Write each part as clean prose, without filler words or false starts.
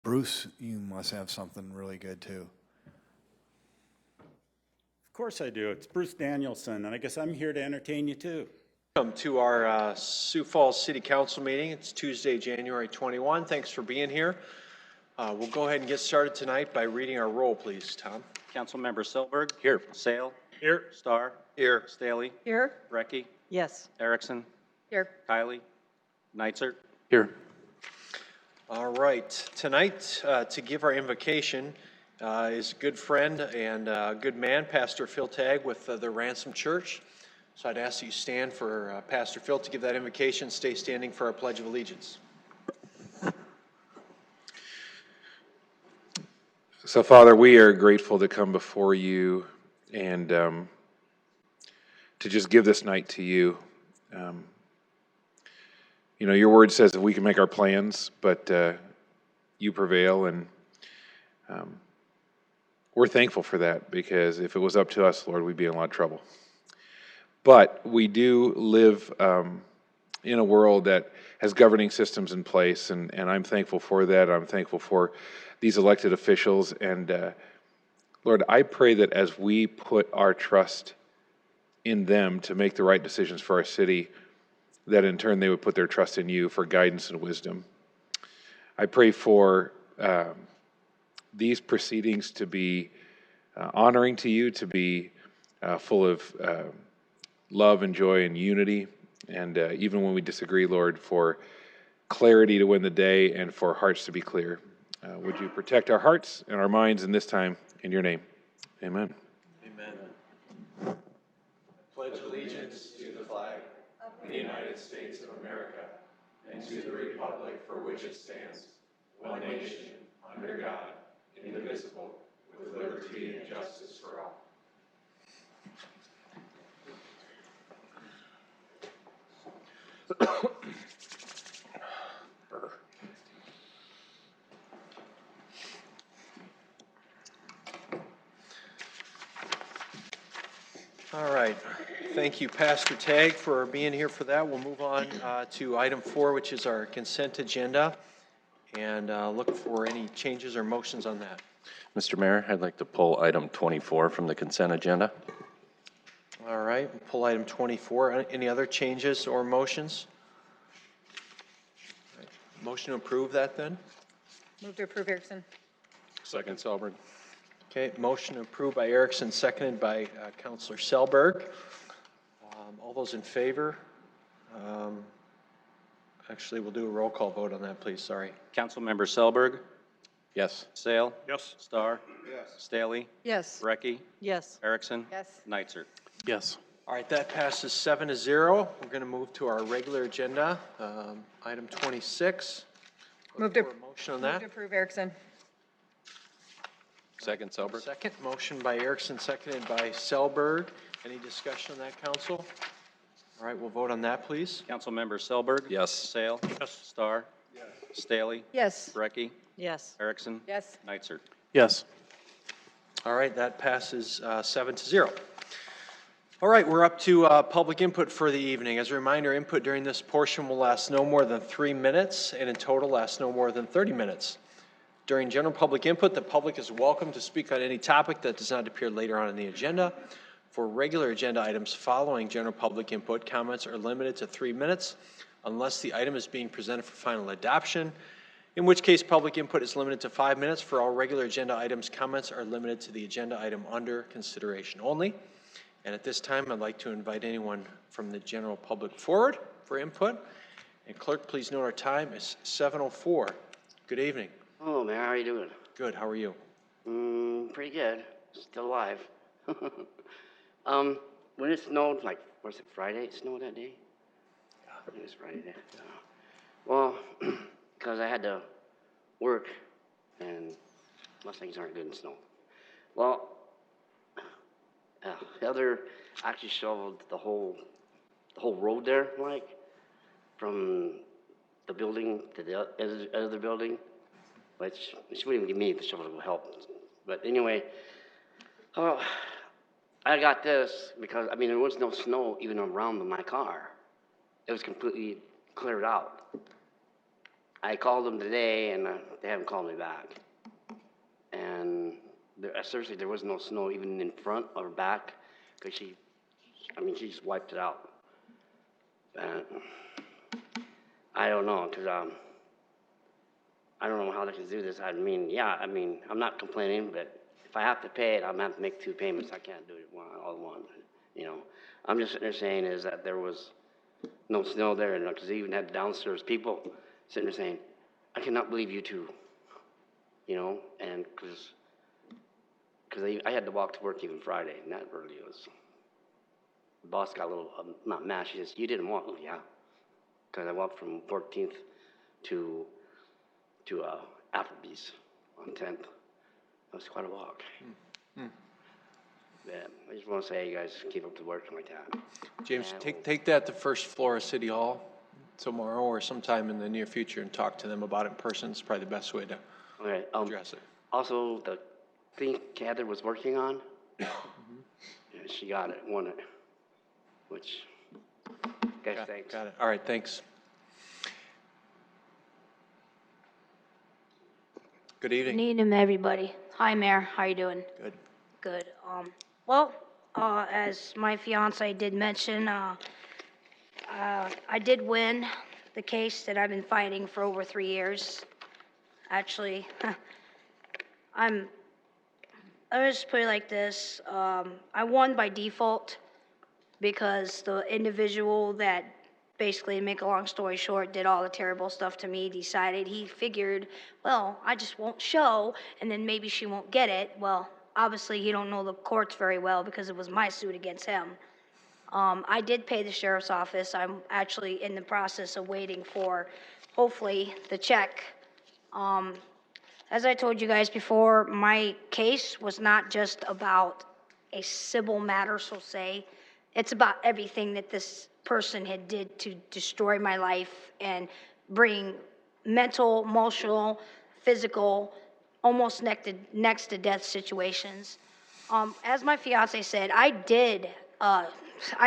Bruce, you must have something really good too. Of course I do. It's Bruce Danielson, and I guess I'm here to entertain you too. Welcome to our Sioux Falls City Council meeting. It's Tuesday, January 21. Thanks for being here. We'll go ahead and get started tonight by reading our roll, please. Tom. Councilmember Silberg. Here. Sale. Here. Starr. Here. Staley. Here. Brecky. Yes. Erickson. Here. Kylie. Neitzert. Here. All right. Tonight, to give our invocation, is a good friend and good man, Pastor Phil Tagg with the Ransom Church. So I'd ask that you stand for Pastor Phil to give that invocation. Stay standing for our Pledge of Allegiance. So, Father, we are grateful to come before you and to just give this night to you. You know, your word says that we can make our plans, but you prevail, and we're thankful for that, because if it was up to us, Lord, we'd be in a lot of trouble. But we do live in a world that has governing systems in place, and I'm thankful for that. I'm thankful for these elected officials, and Lord, I pray that as we put our trust in them to make the right decisions for our city, that in turn they would put their trust in you for guidance and wisdom. I pray for these proceedings to be honoring to you, to be full of love and joy and unity, and even when we disagree, Lord, for clarity to win the day and for hearts to be clear. Would you protect our hearts and our minds in this time, in your name? Amen. Amen. I pledge allegiance to the flag of the United States of America and to the republic for which it stands, one nation, under God, indivisible, with liberty and justice for all. All right. Thank you, Pastor Tagg, for being here for that. We'll move on to item 4, which is our consent agenda, and look for any changes or motions on that. Mr. Mayor, I'd like to pull item 24 from the consent agenda. All right. We'll pull item 24. Any other changes or motions? All right. Motion to approve that then? Move to approve, Erickson. Second, Silberg. Okay. Motion approved by Erickson, seconded by Councilor Selberg. All those in favor? Actually, we'll do a roll call vote on that, please. Sorry. Councilmember Silberg. Yes. Sale. Yes. Starr. Yes. Staley. Yes. Brecky. Yes. Erickson. Yes. Neitzert. Yes. All right, that passes 7-0. We're going to move to our regular agenda, item 26. Move to, For a motion on move that. to approve, Erickson. Second, Silberg. Second, motion by Erickson, seconded by Selberg. Any discussion on that, council? All right, we'll vote on that, please. Councilmember Silberg. Yes. Sale. Yes. Starr. Yes. Staley. Yes. Brecky. Yes. Erickson. Yes. Neitzert. Yes. All right, that passes 7-0. All right, we're up to public input for the evening. As a reminder, input during this portion will last no more than 3 minutes, and in total last no more than 30 minutes. During general public input, the public is welcome to speak on any topic that does not appear later on in the agenda. For regular agenda items following general public input, comments are limited to 3 minutes unless the item is being presented for final adoption, in which case public input is limited to 5 minutes. For all regular agenda items, comments are limited to the agenda item under consideration only. And at this time, I'd like to invite anyone from the general public forward for input. And clerk, please note our time is 7:04. Good evening. Oh man, how are you doing? Good, how are you? Pretty good. Still alive. When it snowed, like, was it Friday it snowed that day? Yeah. It was Friday. Well, because I had to work, and most things aren't good in snow. Well, Heather actually shoveled the whole road there, like, from the building to the other building, which she wouldn't even give me the shovel to help. But anyway, I got this because, I mean, there was no snow even around my car. It was completely cleared out. I called them today, and they haven't called me back. And seriously, there was no snow even in front or back, because she just wiped it out. I don't know, because I don't know how they can do this. I'm not complaining, but if I have to pay it, I'm going to have to make 2 payments. I can't do it all at once, you know. I'm just sitting there saying is that there was no snow there, because they even had downstairs people sitting there saying, I cannot believe you two, you know, and because I had to walk to work even Friday, and that really was, the boss got a little, not mad, she says, you didn't walk? Yeah, because I walked from 14th to Applebee's on 10th. That was quite a walk. Yeah, I just want to say, you guys keep up the work like that. James, take that to first floor of City Hall tomorrow or sometime in the near future and talk to them about it in person. It's probably the best way to address it. Also, the thing Heather was working on, yeah, she got it, won it, which, guys, thanks. Got it. All right, thanks. Good evening. Good evening, everybody. Hi, Mayor. How you doing? Good. Good. Well, as my fiance did mention, I did win the case that I've been fighting for over 3 years. Actually, I'll just put it like this. I won by default because the individual that, basically, to make a long story short, did all the terrible stuff to me, decided he figured, well, I just won't show, and then maybe she won't get it. Well, obviously, he don't know the courts very well because it was my suit against him. I did pay the sheriff's office. I'm actually in the process of waiting for, hopefully, the check. As I told you guys before, my case was not just about a civil matter, so say. It's about everything that this person had did to destroy my life and bring mental, emotional, physical, almost next to death situations. As my fiance said, I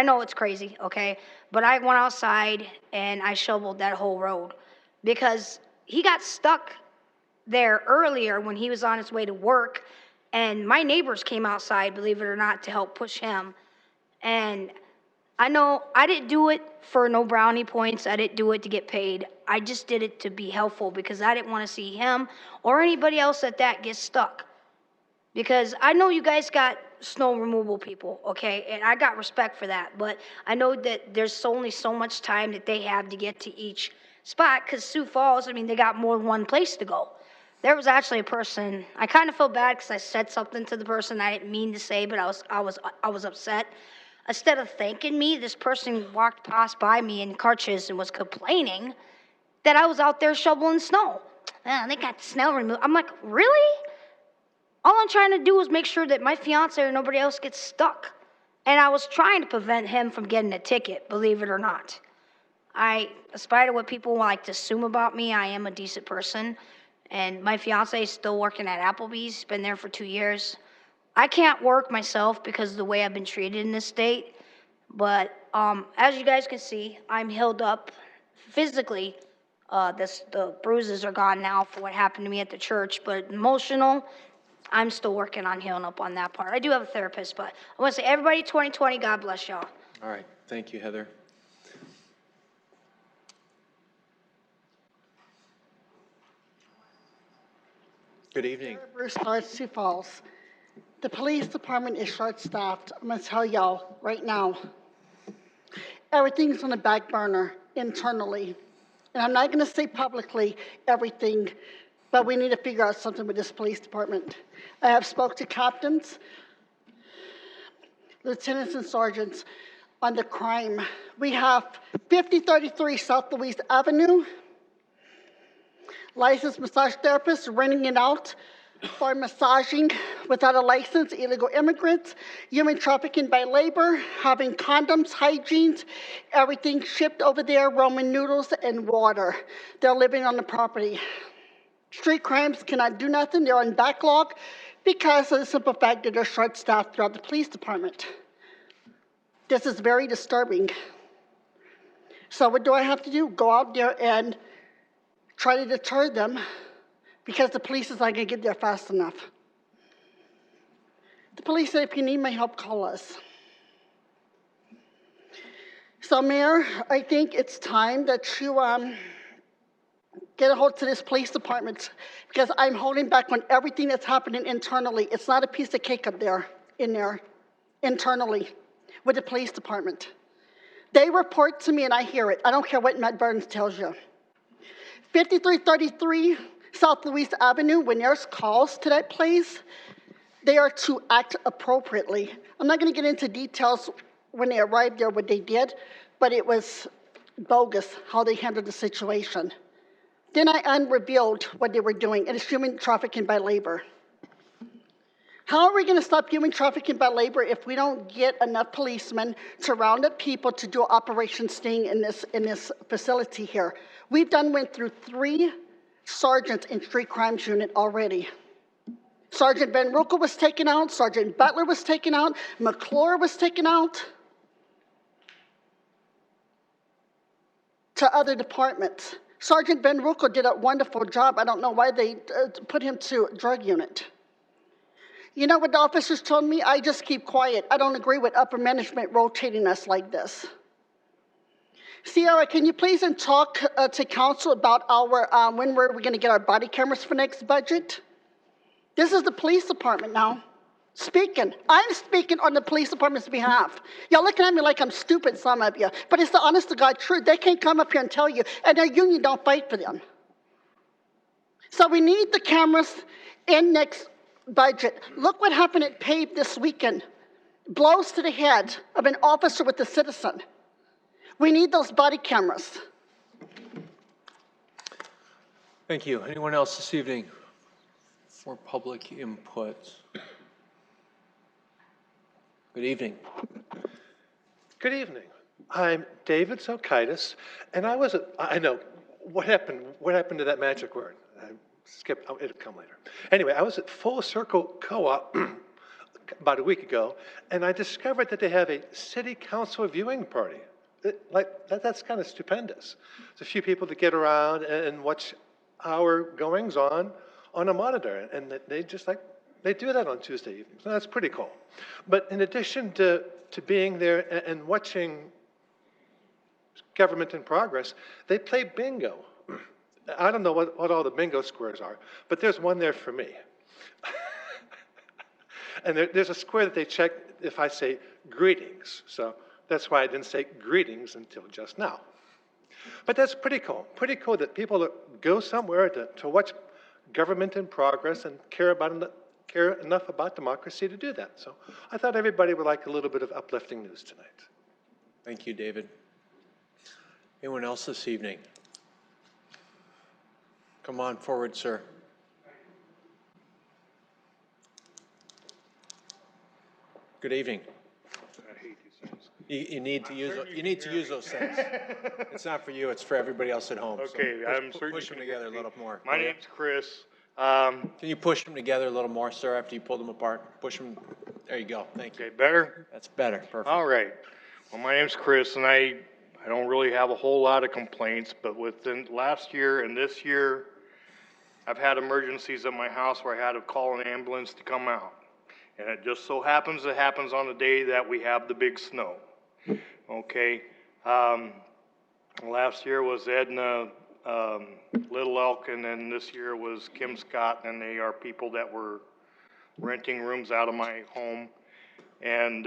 know it's crazy, okay, but I went outside and I shoveled that whole road because he got stuck there earlier when he was on his way to work, and my neighbors came outside, believe it or not, to help push him. And I know I didn't do it for no brownie points. I didn't do it to get paid. I just did it to be helpful because I didn't want to see him or anybody else that get stuck. Because I know you guys got snow removal people, okay? And I got respect for that. But I know that there's only so much time that they have to get to each spot because Sioux Falls, they got more than one place to go. There was actually a person, I kind of felt bad because I said something to the person I didn't mean to say, but I was upset. Instead of thanking me, this person walked past by me in crutches and was complaining that I was out there shoveling snow. They got snow removed. I'm like, really? All I'm trying to do is make sure that my fiance or nobody else gets stuck. And I was trying to prevent him from getting a ticket, believe it or not. In spite of what people like to assume about me, I am a decent person. And my fiance is still working at Applebee's, been there for 2 years. I can't work myself because of the way I've been treated in this state. But as you guys can see, I'm healed up physically. The bruises are gone now for what happened to me at the church. But emotional, I'm still working on healing up on that part. I do have a therapist, but I want to say, everybody, 2020, God bless y'all. All right. Thank you, Heather. Good evening. Bruce North, Sioux Falls. The police department is short-staffed. I'm going to tell y'all right now. Everything's on the back burner internally. And I'm not going to say publicly everything, but we need to figure out something with this police department. I have spoke to captains, lieutenants, and sergeants on the crime. We have 5033 South Louise Avenue. Licensed massage therapists renting it out for massaging without a license, illegal immigrants, human trafficking by labor, having condoms, hygienes, everything shipped over there, ramen noodles and water. They're living on the property. Street crimes cannot do nothing. They're on backlog because of the simple fact that they're short-staffed throughout the police department. This is very disturbing. So what do I have to do? Go out there and try to deter them because the police is not going to get there fast enough. The police said, if you need my help, call us. So, Mayor, I think it's time that you get a hold to this police department, because I'm holding back on everything that's happening internally. It's not a piece of cake up there, internally, with the police department. They report to me and I hear it. I don't care what Matt Burns tells you. 5333 South Louise Avenue, when there's calls to that place, they are to act appropriately. I'm not going to get into details when they arrived there, what they did, but it was bogus how they handled the situation. Then I unrevealed what they were doing, and it's human trafficking by labor. How are we going to stop human trafficking by labor if we don't get enough policemen to round up people to do Operation Sting in this facility here? We've went through 3 sergeants in street crimes unit already. Sergeant Van Roekel was taken out, Sergeant Butler was taken out, McClure was taken out, to other departments. Sergeant Van Roekel did a wonderful job. I don't know why they put him to drug unit. You know what the officers told me? I just keep quiet. I don't agree with upper management rotating us like this. Sierra, can you please talk to council about our when we're going to get our body cameras for next budget? This is the police department now speaking. I'm speaking on the police department's behalf. Y'all looking at me like I'm stupid, some of you, but it's the honest to God truth. They can't come up here and tell you, and their union don't fight for them. So we need the cameras in next budget. Look what happened at PAVE this weekend. Blows to the head of an officer with a citizen. We need those body cameras. Thank you. Anyone else this evening for public input? Good evening. Good evening. I'm David Sokaitis, and I know, what happened to that magic word? It'll come later. Anyway, I was at Full Circle Co-op about a week ago, and I discovered that they have a city council viewing party. That's kind of stupendous. It's a few people to get around and watch our goings on a monitor, and they do that on Tuesday evenings. So that's pretty cool. But in addition to being there and watching government in progress, they play bingo. I don't know what all the bingo squares are, but there's one there for me. And there's a square that they check if I say greetings. So that's why I didn't say greetings until just now. But that's pretty cool. Pretty cool that people go somewhere to watch government in progress and care enough about democracy to do that. So I thought everybody would like a little bit of uplifting news tonight. Thank you, David. Anyone else this evening? Come on forward, sir. Good evening. I hate these things. You need to use those things. It's not for you, it's for everybody else at home. Okay, so push them together a little more. My name's Chris. Can you push them together a little more, sir, after you pull them apart? Push them. There you go. Thank you. Okay, better? That's better. Perfect. All right. Well, my name's Chris, and I don't really have a whole lot of complaints, but within last year and this year, I've had emergencies at my house where I had to call an ambulance to come out. And it just so happens it happens on the day that we have the big snow. Okay. Last year was Edna Little Elk, and then this year was Kim Scott, and they are people that were renting rooms out of my home. And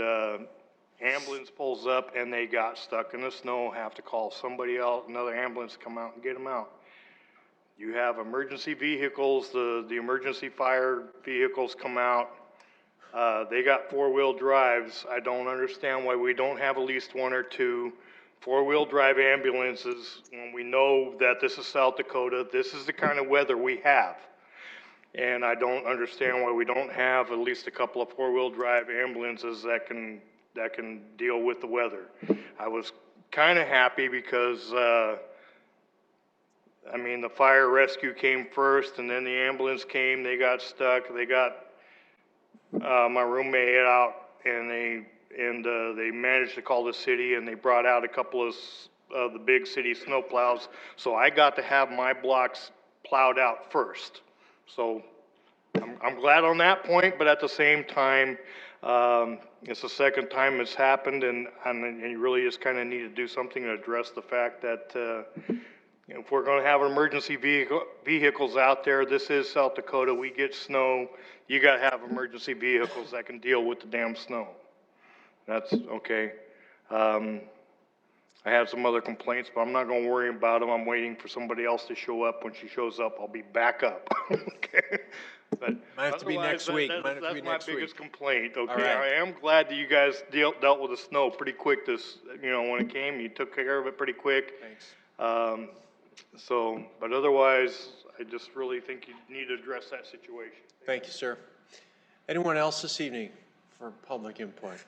ambulance pulls up, and they got stuck in the snow, have to call somebody else, another ambulance to come out and get them out. You have emergency vehicles, the emergency fire vehicles come out. They got four-wheel drives. I don't understand why we don't have at least 1 or 2 four-wheel drive ambulances when we know that this is South Dakota. This is the kind of weather we have. And I don't understand why we don't have at least a couple of four-wheel drive ambulances that can deal with the weather. I was kind of happy because I mean, the fire rescue came first, and then the ambulance came. They got stuck. They got my roommate out, and they managed to call the city, and they brought out a couple of the big city snow plows. So I got to have my blocks plowed out first. So I'm glad on that point, but at the same time, it's the second time it's happened, and you really just kind of need to do something to address the fact that if we're going to have emergency vehicles out there, this is South Dakota, we get snow, you got to have emergency vehicles that can deal with the damn snow. That's okay. I had some other complaints, but I'm not going to worry about them. I'm waiting for somebody else to show up. When she shows up, I'll be back up. Okay. But Might have to be next week. That's my biggest complaint. Okay. All right. I am glad that you guys dealt with the snow pretty quick. When it came, you took care of it pretty quick. Thanks. But otherwise, I just really think you need to address that situation. Thank you, sir. Anyone else this evening for public input?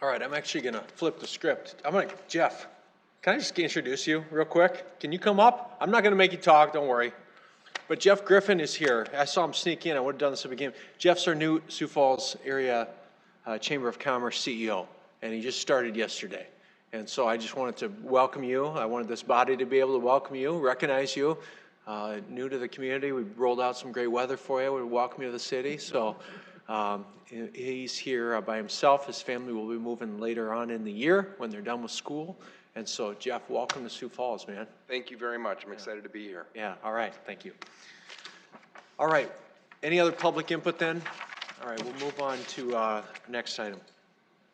All right, I'm actually going to flip the script. Jeff, can I just introduce you real quick? Can you come up? I'm not going to make you talk, don't worry. But Jeff Griffin is here. I saw him sneak in. I would have done this at the beginning. Jeff's our new Sioux Falls Area Chamber of Commerce CEO, and he just started yesterday. And so I just wanted to welcome you. I wanted this body to be able to welcome you, recognize you. New to the community, we rolled out some great weather for you. We welcome you to the city. So he's here by himself. His family will be moving later on in the year when they're done with school. And so, Jeff, welcome to Sioux Falls, man. Thank you very much. I'm excited to be here. Yeah, all right, thank you. All right, any other public input then? All right, we'll move on to next item.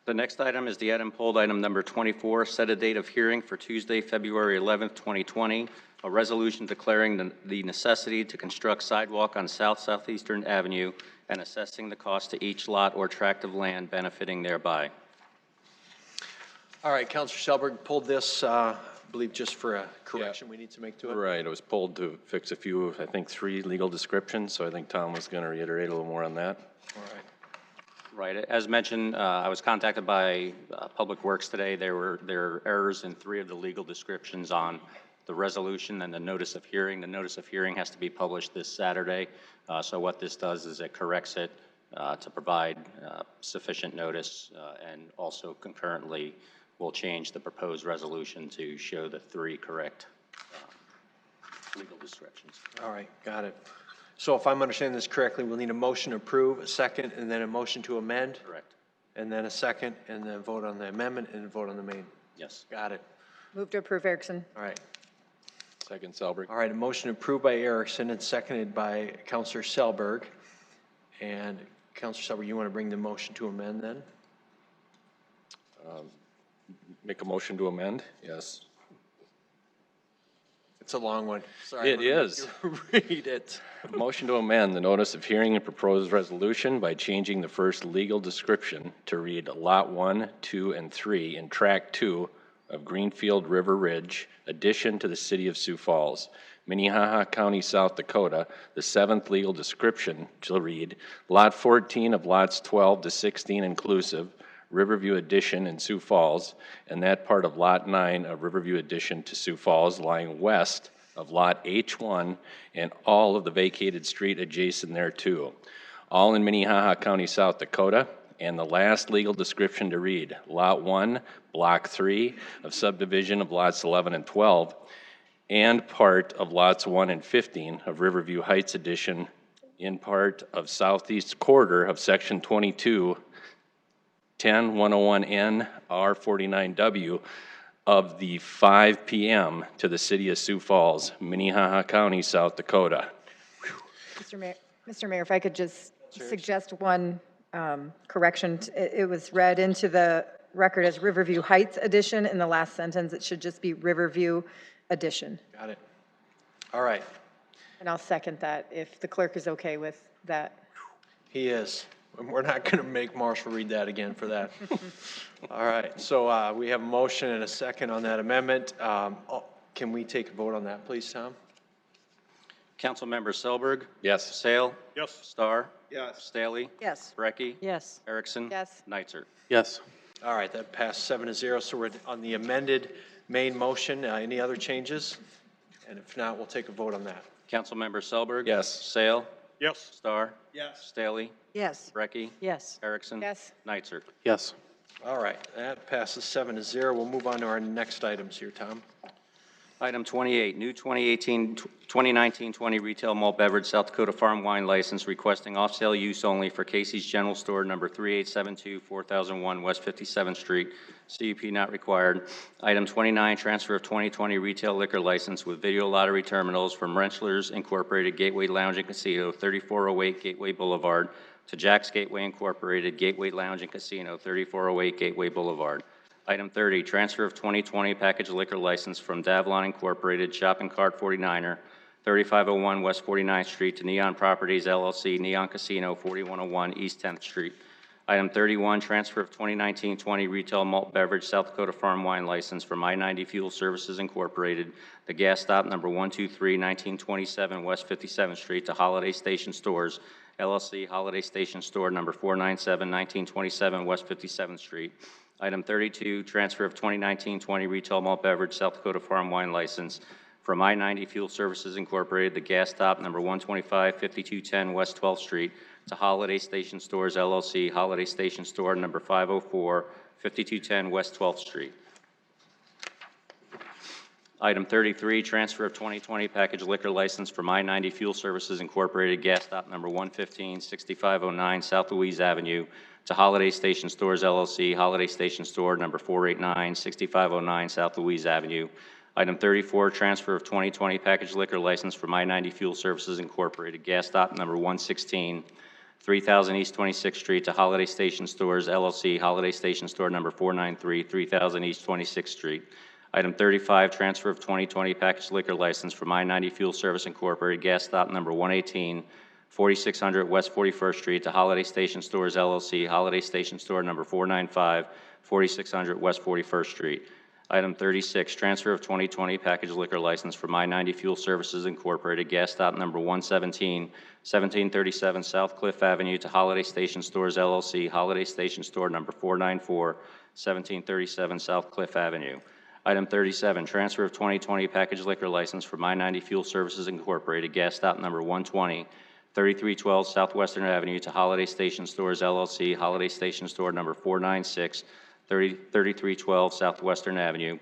The next item is the item pulled, item number 24, set a date of hearing for Tuesday, February 11th, 2020, a resolution declaring the necessity to construct sidewalk on Southeastern Avenue and assessing the cost to each lot or tract of land benefiting thereby. All right, Councilor Selberg pulled this, I believe just for a correction we need to make to it. Right, it was pulled to fix a few, I think 3 legal descriptions, so I think Tom was going to reiterate a little more on that. All right. Right, as mentioned, I was contacted by Public Works today. There are errors in 3 of the legal descriptions on the resolution and the notice of hearing. The notice of hearing has to be published this Saturday, so what this does is it corrects it to provide sufficient notice, and also concurrently will change the proposed resolution to show the 3 correct legal descriptions. All right, got it. So if I'm understanding this correctly, we'll need a motion to approve, a second, and then a motion to amend? Correct. And then a second, and then vote on the amendment, and vote on the main? Yes. Got it. Move to approve Erickson. All right. Second, Selberg. All right, a motion approved by Erickson and seconded by Councilor Selberg. And Councilor Selberg, you want to bring the motion to amend then? Make a motion to amend? Yes. It's a long one. Sorry. It is. Read it. Motion to amend the notice of hearing and proposed resolution by changing the first legal description to read Lot 1, 2, and 3 in Tract 2 of Greenfield River Ridge, addition to the city of Sioux Falls, Minnehaha County, South Dakota. The 7th legal description shall read Lot 14 of lots 12 to 16 inclusive, Riverview Addition in Sioux Falls, and that part of Lot 9 of Riverview Addition to Sioux Falls lying west of Lot H1 and all of the vacated street adjacent thereto, all in Minnehaha County, South Dakota. And the last legal description to read, Lot 1, Block 3 of subdivision of lots 11 and 12, and part of lots 1 and 15 of Riverview Heights Addition in part of southeast quarter of Section 22, 101N R49W of the 5 p.m. to the city of Sioux Falls, Minnehaha County, South Dakota. Mr. Mayor, if I could just suggest one correction. It was read into the record as Riverview Heights Addition. In the last sentence, it should just be Riverview Addition. Got it. All right. And I'll second that if the clerk is okay with that. He is. We're not going to make Marshall read that again for that. All right. So we have a motion and a second on that amendment. Can we take a vote on that, please, Tom? Councilmember Selberg? Yes. Sale? Yes. Starr? Yes. Staley? Yes. Brecky? Yes. Erickson? Yes. Neitzer? Yes. All right, that passed 7-0. So we're on the amended main motion. Any other changes? And if not, we'll take a vote on that. Councilmember Selberg? Yes. Sale? Yes. Starr? Yes. Staley? Yes. Brecky? Yes. Erickson? Yes. Neitzer? Yes. All right, that passes 7-0. We'll move on to our next items here, Tom. Item 28, new 2019-20 retail malt beverage South Dakota farm wine license requesting off-sale use only for Casey's General Store, number 3872, 4001 West 57th Street, CUP not required. Item 29, transfer of 2020 retail liquor license with video lottery terminals from Renchlers Incorporated Gateway Lounge and Casino, 3408 Gateway Boulevard, to Jack's Gateway Incorporated Gateway Lounge and Casino, 3408 Gateway Boulevard. Item 30, transfer of 2020 package liquor license from Davlon Incorporated Shopping Cart 49er, 3501 West 49th Street to Neon Properties LLC, Neon Casino, 4101 East 10th Street. Item 31, transfer of 2019-20 retail malt beverage South Dakota farm wine license from I-90 Fuel Services Incorporated, the gas stop number 123, 1927 West 57th Street to Holiday Station Stores LLC, Holiday Station Store number 497, 1927 West 57th Street. Item 32, transfer of 2019-20 retail malt beverage South Dakota farm wine license from I-90 Fuel Services Incorporated, the gas stop number 125, 5210 West 12th Street to Holiday Station Stores LLC, Holiday Station Store number 504, 5210 West 12th Street. Item 33, transfer of 2020 package liquor license from I-90 Fuel Services Incorporated, gas stop number 115, 6509 South Louise Avenue to Holiday Station Stores LLC, Holiday Station Store number 489, 6509 South Louise Avenue. Item 34, transfer of 2020 package liquor license from I-90 Fuel Services Incorporated, gas stop number 116, 3000 East 26th Street to Holiday Station Stores LLC, Holiday Station Store number 493, 3000 East 26th Street. Item 35, transfer of 2020 package liquor license from I-90 Fuel Service Incorporated, gas stop number 118, 4600 West 41st Street to Holiday Station Stores LLC, Holiday Station Store number 495, 4600 West 41st Street. Item 36, transfer of 2020 package liquor license from I-90 Fuel Services Incorporated, gas stop number 117, 1737 South Cliff Avenue to Holiday Station Stores LLC, Holiday Station Store number 494, 1737 South Cliff Avenue. Item 37, transfer of 2020 package liquor license from I-90 Fuel Services Incorporated, gas stop number 120, 3312 Southwestern Avenue to Holiday Station Stores LLC, Holiday Station Store number 496, 3312 Southwestern Avenue.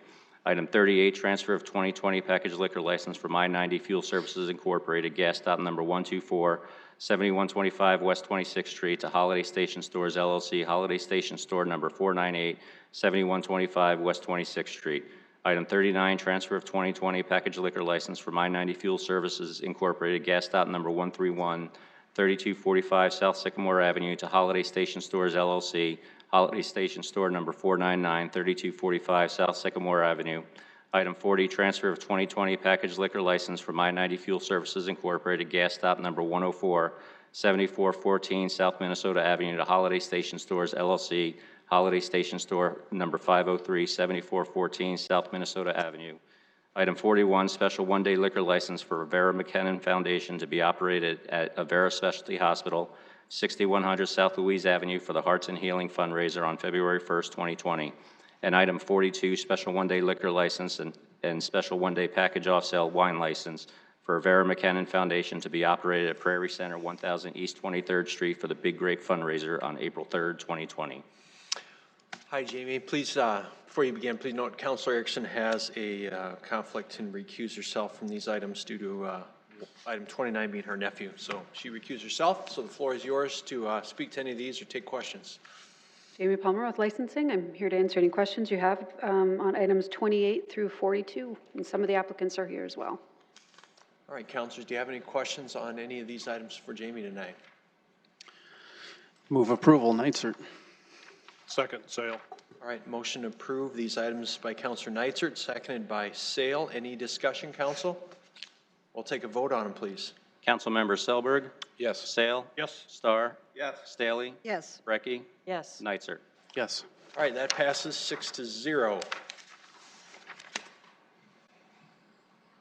Item 38, transfer of 2020 package liquor license from I-90 Fuel Services Incorporated, gas stop number 124, 7125 West 26th Street to Holiday Station Stores LLC, Holiday Station Store number 498, 7125 West 26th Street. Item 39, transfer of 2020 package liquor license from I-90 Fuel Services Incorporated, gas stop number 131, 3245 South Sycamore Avenue to Holiday Station Stores LLC, Holiday Station Store number 499, 3245 South Sycamore Avenue. Item 40, transfer of 2020 package liquor license from I-90 Fuel Services Incorporated, gas stop number 104, 7414 South Minnesota Avenue to Holiday Station Stores LLC, Holiday Station Store number 503, 7414 South Minnesota Avenue. Item 41, special one-day liquor license for Avera McKinnon Foundation to be operated at Avera Specialty Hospital, 6100 South Louise Avenue for the Hearts and Healing fundraiser on February 1st, 2020. And item 42, special one-day liquor license and special one-day package off-sale wine license for Avera McKinnon Foundation to be operated at Prairie Center, 1000 East 23rd Street for the Big Grape fundraiser on April 3rd, 2020. Hi, Jamie. Please, before you begin, please note Councilor Erickson has a conflict and recuse herself from these items due to item 29 being her nephew. So she recused herself, so the floor is yours to speak to any of these or take questions. Jamie Palmer with licensing. I'm here to answer any questions you have on items 28 through 42, and some of the applicants are here as well. All right, councilors, do you have any questions on any of these items for Jamie tonight? Move approval, Nitzert. Second, Sale. All right, motion to approve these items by Councilor Nitzert, seconded by Sale. Any discussion, council? We'll take a vote on them, please. Councilmember Selberg? Yes. Sale? Yes. Starr? Yes. Staley? Yes. Brecky? Yes. Nitzert? Yes. All right, that passes 6-0.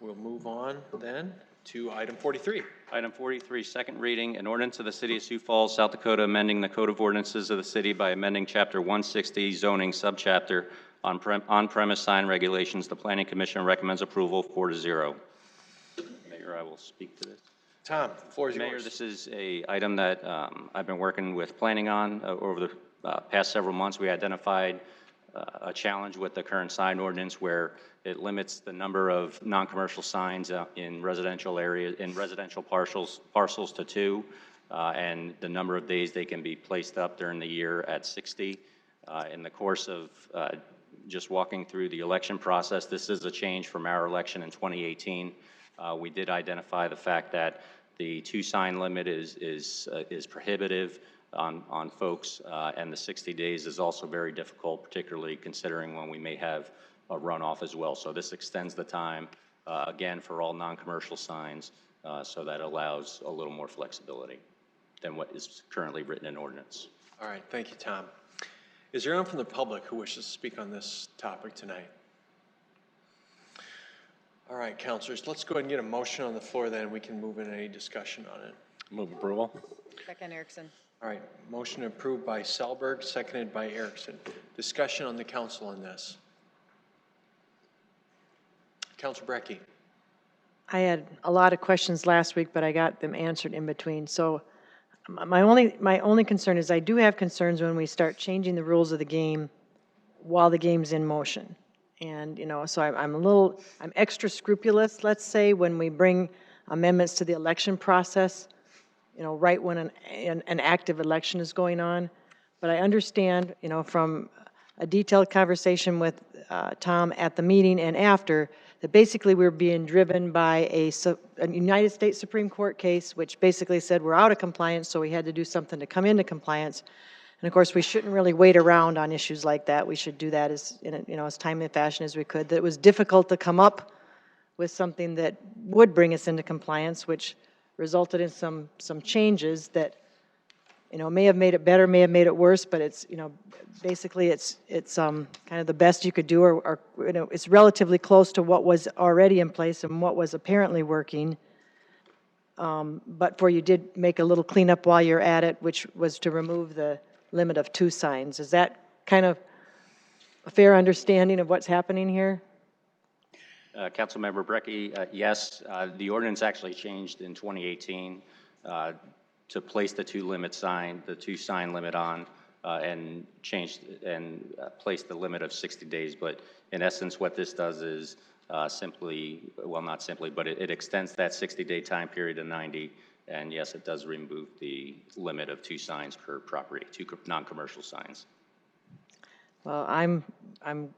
We'll move on then to item 43. Item 43, second reading, an ordinance of the City of Sioux Falls, South Dakota, amending the Code of Ordinances of the city by amending Chapter 160, zoning subchapter on-premise sign regulations. The Planning Commission recommends approval 4-0. Mayor, I will speak to this. Tom, the floor is yours. Mayor, this is a item that I've been working with planning on over the past several months, we identified a challenge with the current sign ordinance where it limits the number of non-commercial signs in residential areas, in residential parcels to 2, and the number of days they can be placed up during the year at 60. In the course of just walking through the election process, this is a change from our election in 2018. We did identify the fact that the 2 sign limit is prohibitive on folks, and the 60 days is also very difficult, particularly considering when we may have a runoff as well. So this extends the time, again, for all non-commercial signs, so that allows a little more flexibility than what is currently written in ordinance. All right, thank you, Tom. Is there anyone from the public who wishes to speak on this topic tonight? All right, councilors, let's go ahead and get a motion on the floor, then we can move into any discussion on it. Move approval. Second, Erickson. All right, motion approved by Selberg, seconded by Erickson. Discussion on the council on this. Councilor Brecky. I had a lot of questions last week, but I got them answered in between. So my only concern is I do have concerns when we start changing the rules of the game while the game's in motion. And, you know, so I'm extra scrupulous, let's say, when we bring amendments to the election process, you know, right when an active election is going on. But I understand, you know, from a detailed conversation with Tom at the meeting and after, that basically we're being driven by a United States Supreme Court case, which basically said we're out of compliance, so we had to do something to come into compliance. And of course, we shouldn't really wait around on issues like that. We should do that as timely fashion as we could. That it was difficult to come up with something that would bring us into compliance, which resulted in some changes that, you know, may have made it better, may have made it worse, but it's, you know, basically it's kind of the best you could do, or you know, it's relatively close to what was already in place and what was apparently working. But you did make a little cleanup while you're at it, which was to remove the limit of 2 signs. Is that kind of a fair understanding of what's happening here? Councilmember Brecky, yes, the ordinance actually changed in 2018 to place the 2 sign limit on, and changed and placed the limit of 60 days. But in essence, what this does is simply, well, not simply, but it extends that 60-day time period to 90. And yes, it does remove the limit of 2 signs per property, 2 non-commercial signs. Well, I'm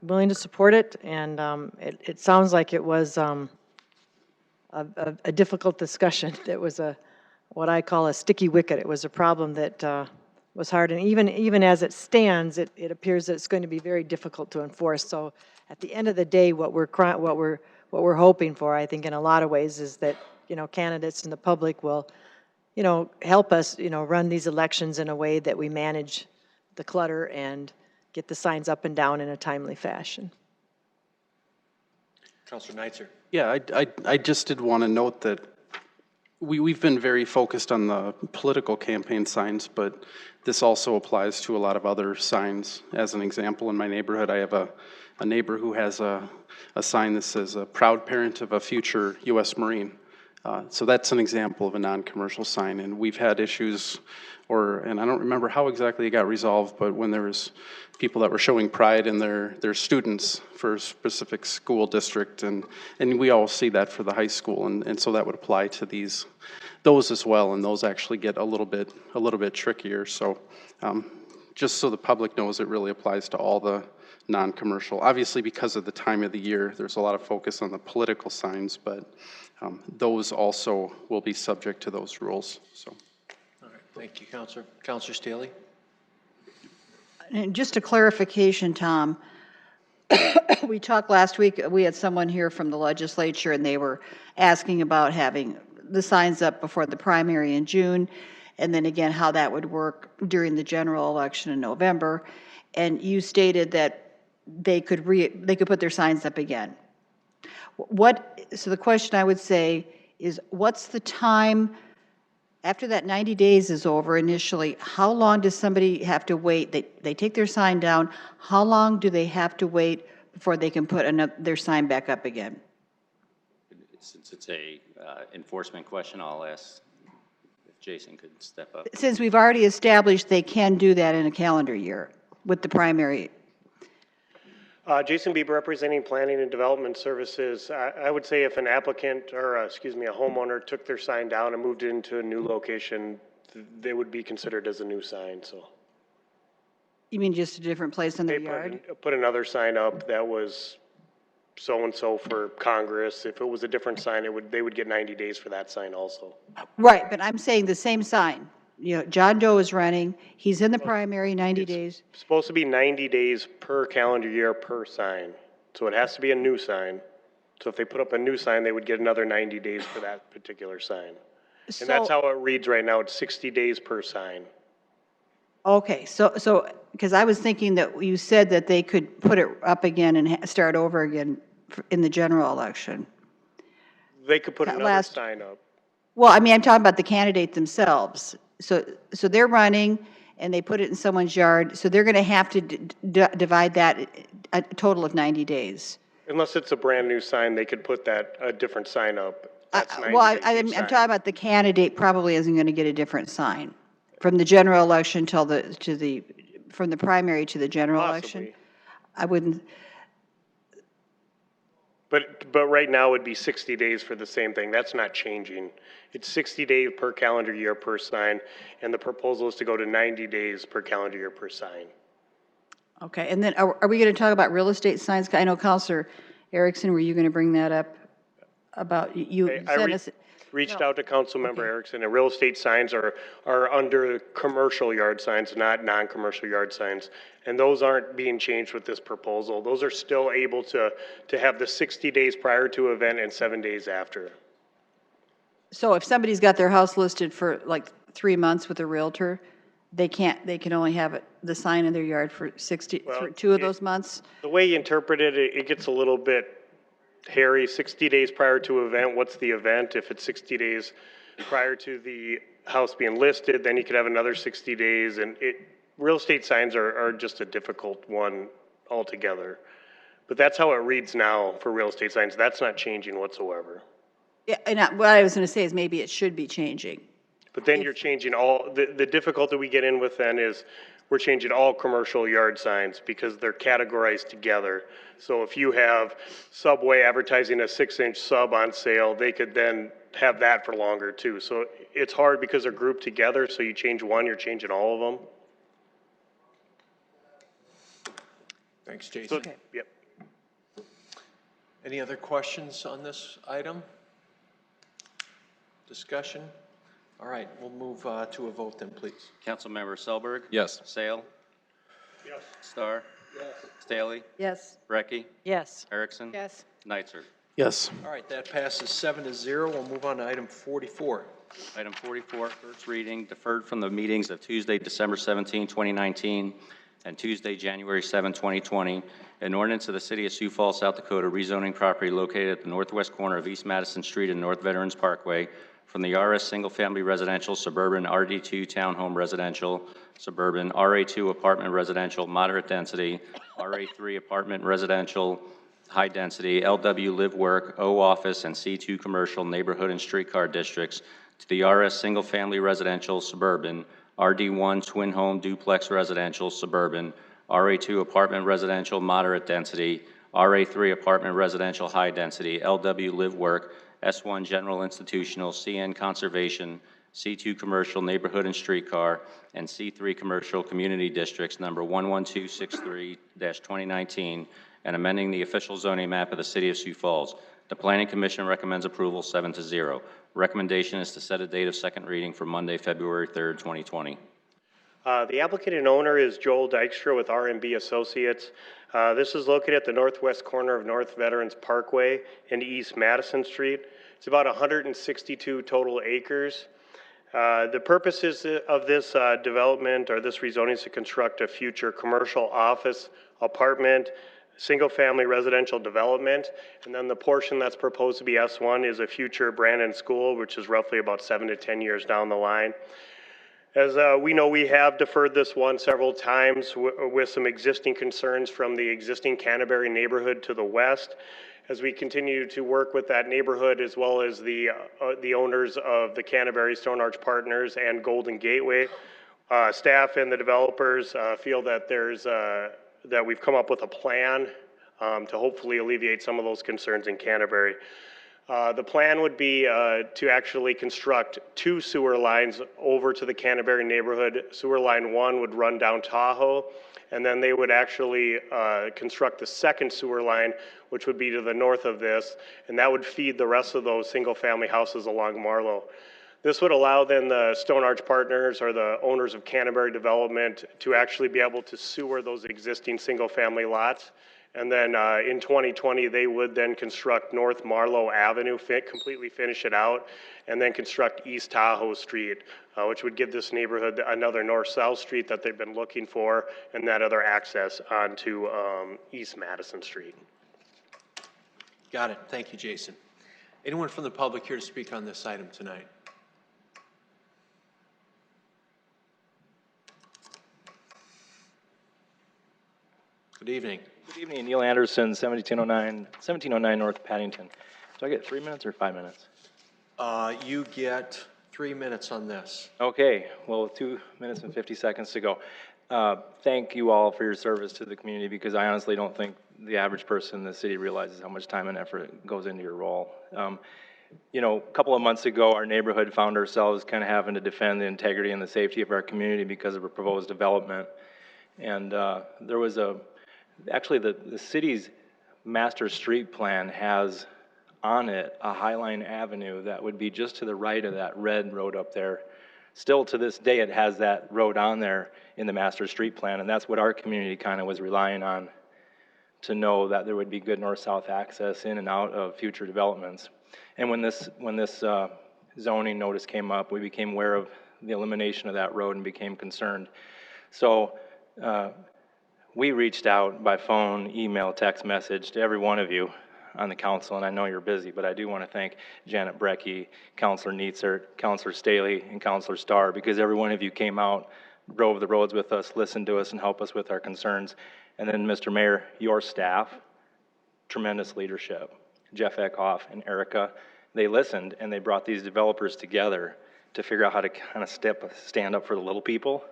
willing to support it, and it sounds like it was a difficult discussion. It was what I call a sticky wicket. It was a problem that was hard, and even as it stands, it appears that it's going to be very difficult to enforce. So at the end of the day, what we're hoping for, I think, in a lot of ways, is that, you know, candidates and the public will, you know, help us, you know, run these elections in a way that we manage the clutter and get the signs up and down in a timely fashion. Councilor Neitzer. Yeah, I just did want to note that we've been very focused on the political campaign signs, but this also applies to a lot of other signs. As an example, in my neighborhood, I have a neighbor who has a sign that says, "A proud parent of a future U.S. Marine." So that's an example of a non-commercial sign, and we've had issues, and I don't remember how exactly it got resolved, but when there was people that were showing pride in their students for a specific school district, and we all see that for the high school, and so that would apply to those as well, and those actually get a little bit trickier. So just so the public knows, it really applies to all the non-commercial. Obviously, because of the time of the year, there's a lot of focus on the political signs, but those also will be subject to those rules. So, all right, thank you, Councilor. Councilor Staley. And just a clarification, Tom. We talked last week, we had someone here from the legislature, and they were asking about having the signs up before the primary in June, and then again how that would work during the general election in November. And you stated that they could put their signs up again. So the question I would say is, what's the time after that 90 days is over initially? How long does somebody have to wait? They take their sign down. How long do they have to wait before they can put their sign back up again? Since it's a enforcement question, I'll ask if Jason could step up. Since we've already established they can do that in a calendar year with the primary. Jason Bieber, representing Planning and Development Services. I would say if an applicant, or a homeowner took their sign down and moved it into a new location, they would be considered as a new sign, so. You mean just a different place in their yard? Put another sign up that was so-and-so for Congress. If it was a different sign, they would get 90 days for that sign also. Right, but I'm saying the same sign. You know, John Doe is running, he's in the primary 90 days. It's supposed to be 90 days per calendar year per sign. So it has to be a new sign. So if they put up a new sign, they would get another 90 days for that particular sign. And that's how it reads right now. It's 60 days per sign. Okay, so, because I was thinking that you said that they could put it up again and start over again in the general election. They could put another sign up. Well, I mean, I'm talking about the candidate themselves. So they're running and they put it in someone's yard, so they're going to have to divide that a total of 90 days. Unless it's a brand new sign, they could put a different sign up. That's 90 Well, days I'm each sign. talking about the candidate probably isn't going to get a different sign from the general election from the primary to the general election. I wouldn't. But right now it would be 60 days for the same thing. That's not changing. It's 60 days per calendar year per sign, and the proposal is to go to 90 days per calendar year per sign. Okay, and then are we going to talk about real estate signs? I know Counselor Erickson, were you going to bring that up about Reached out to Councilmember Erickson, and real estate signs are under commercial yard signs, not non-commercial yard signs. And those aren't being changed with this proposal. Those are still able to have the 60 days prior to event and 7 days after. So if somebody's got their house listed for like 3 months with a realtor, they can only have the sign in their yard for for 2 of those months? The way you interpret it, it gets a little bit hairy. 60 days prior to event, what's the event? If it's 60 days prior to the house being listed, then you could have another 60 days. And real estate signs are just a difficult one altogether. But that's how it reads now for real estate signs. That's not changing whatsoever. Yeah, and what I was going to say is maybe it should be changing. But then you're changing the difficulty we get in with then is we're changing all commercial yard signs because they're categorized together. So if you have Subway advertising a 6-inch sub on sale, they could then have that for longer too. So it's hard because they're grouped together. So you change one, you're changing all of them. Thanks, Jason. So, yep. Any other questions on this item? Discussion? All right, we'll move to a vote then, please. Councilmember Selberg? Yes. Sale? Yes. Starr? Yes. Staley? Yes. Brecky? Yes. Erickson? Yes. Neitzer? Yes. All right, that passes 7-0. We'll move on to item 44. Item 44, first reading, deferred from the meetings of Tuesday, December 17, 2019, and Tuesday, January 7, 2020, an ordinance of the City of Sioux Falls, South Dakota, rezoning property located at the northwest corner of East Madison Street and North Veterans Parkway from the RS Single Family Residential Suburban RD2 Townhome Residential Suburban RA2 Apartment Residential Moderate Density RA3 Apartment Residential High Density LW Live Work O Office and C2 Commercial Neighborhood and Streetcar Districts to the RS Single Family Residential Suburban RD1 Twin Home Duplex Residential Suburban RA2 Apartment Residential Moderate Density RA3 Apartment Residential High Density LW Live Work S1 General Institutional, CN Conservation, C2 Commercial Neighborhood and Streetcar, and C3 Commercial Community Districts number 11263-2019, and amending the official zoning map of the City of Sioux Falls. The Planning Commission recommends approval 7-0. Recommendation is to set a date of second reading for Monday, February 3rd, 2020. The applicant and owner is Joel Dykstra with R&B Associates. This is located at the northwest corner of North Veterans Parkway and East Madison Street. It's about 162 total acres. The purposes of this development or this rezoning is to construct a future commercial office, apartment, single-family residential development, and then the portion that's proposed to be S1 is a future Brandon School, which is roughly about 7 to 10 years down the line. As we know, we have deferred this one several times with some existing concerns from the existing Canterbury neighborhood to the west. as we continue to work with that neighborhood as well as the owners of the Canterbury Stone Arch Partners and Golden Gateway. Staff and the developers feel that that we've come up with a plan to hopefully alleviate some of those concerns in Canterbury. The plan would be to actually construct 2 sewer lines over to the Canterbury neighborhood. Sewer line 1 would run down Tahoe, and then they would actually construct the second sewer line, which would be to the north of this, and that would feed the rest of those single-family houses along Marlowe. This would allow then the Stone Arch Partners or the owners of Canterbury Development to actually be able to sewer those existing single-family lots. And then in 2020, they would then construct North Marlowe Avenue, completely finish it out, and then construct East Tahoe Street, which would give this neighborhood another north-south street that they've been looking for, and that other access onto East Madison Street. Got it. Thank you, Jason. Anyone from the public here to speak on this item tonight? Good evening. Good evening, Neil Anderson, 1709 North Paddington. Do I get 3 minutes or 5 minutes? You get 3 minutes on this. Okay, well, 2 minutes and 50 seconds to go. Thank you all for your service to the community, because I honestly don't think the average person in the city realizes how much time and effort goes into your role. You know, a couple of months ago, our neighborhood found ourselves kind of having to defend the integrity and the safety of our community because of a proposed development. And there was actually the city's master street plan has on it a Highline Avenue that would be just to the right of that red road up there. Still to this day, it has that road on there in the master street plan, and that's what our community kind of was relying on to know that there would be good north-south access in and out of future developments. And when this zoning notice came up, we became aware of the elimination of that road and became concerned. So we reached out by phone, email, text message to every one of you on the council, and I know you're busy, but I do want to thank Janet Brecky, Councilor Nietzert, Councilor Staley, and Councilor Starr, because every one of you came out, drove the roads with us, listened to us, and helped us with our concerns. And then, Mr. Mayor, your staff, tremendous leadership. Jeff Eckhoff and Erica, they listened, and they brought these developers together to figure out how to kind of stand up for the little people.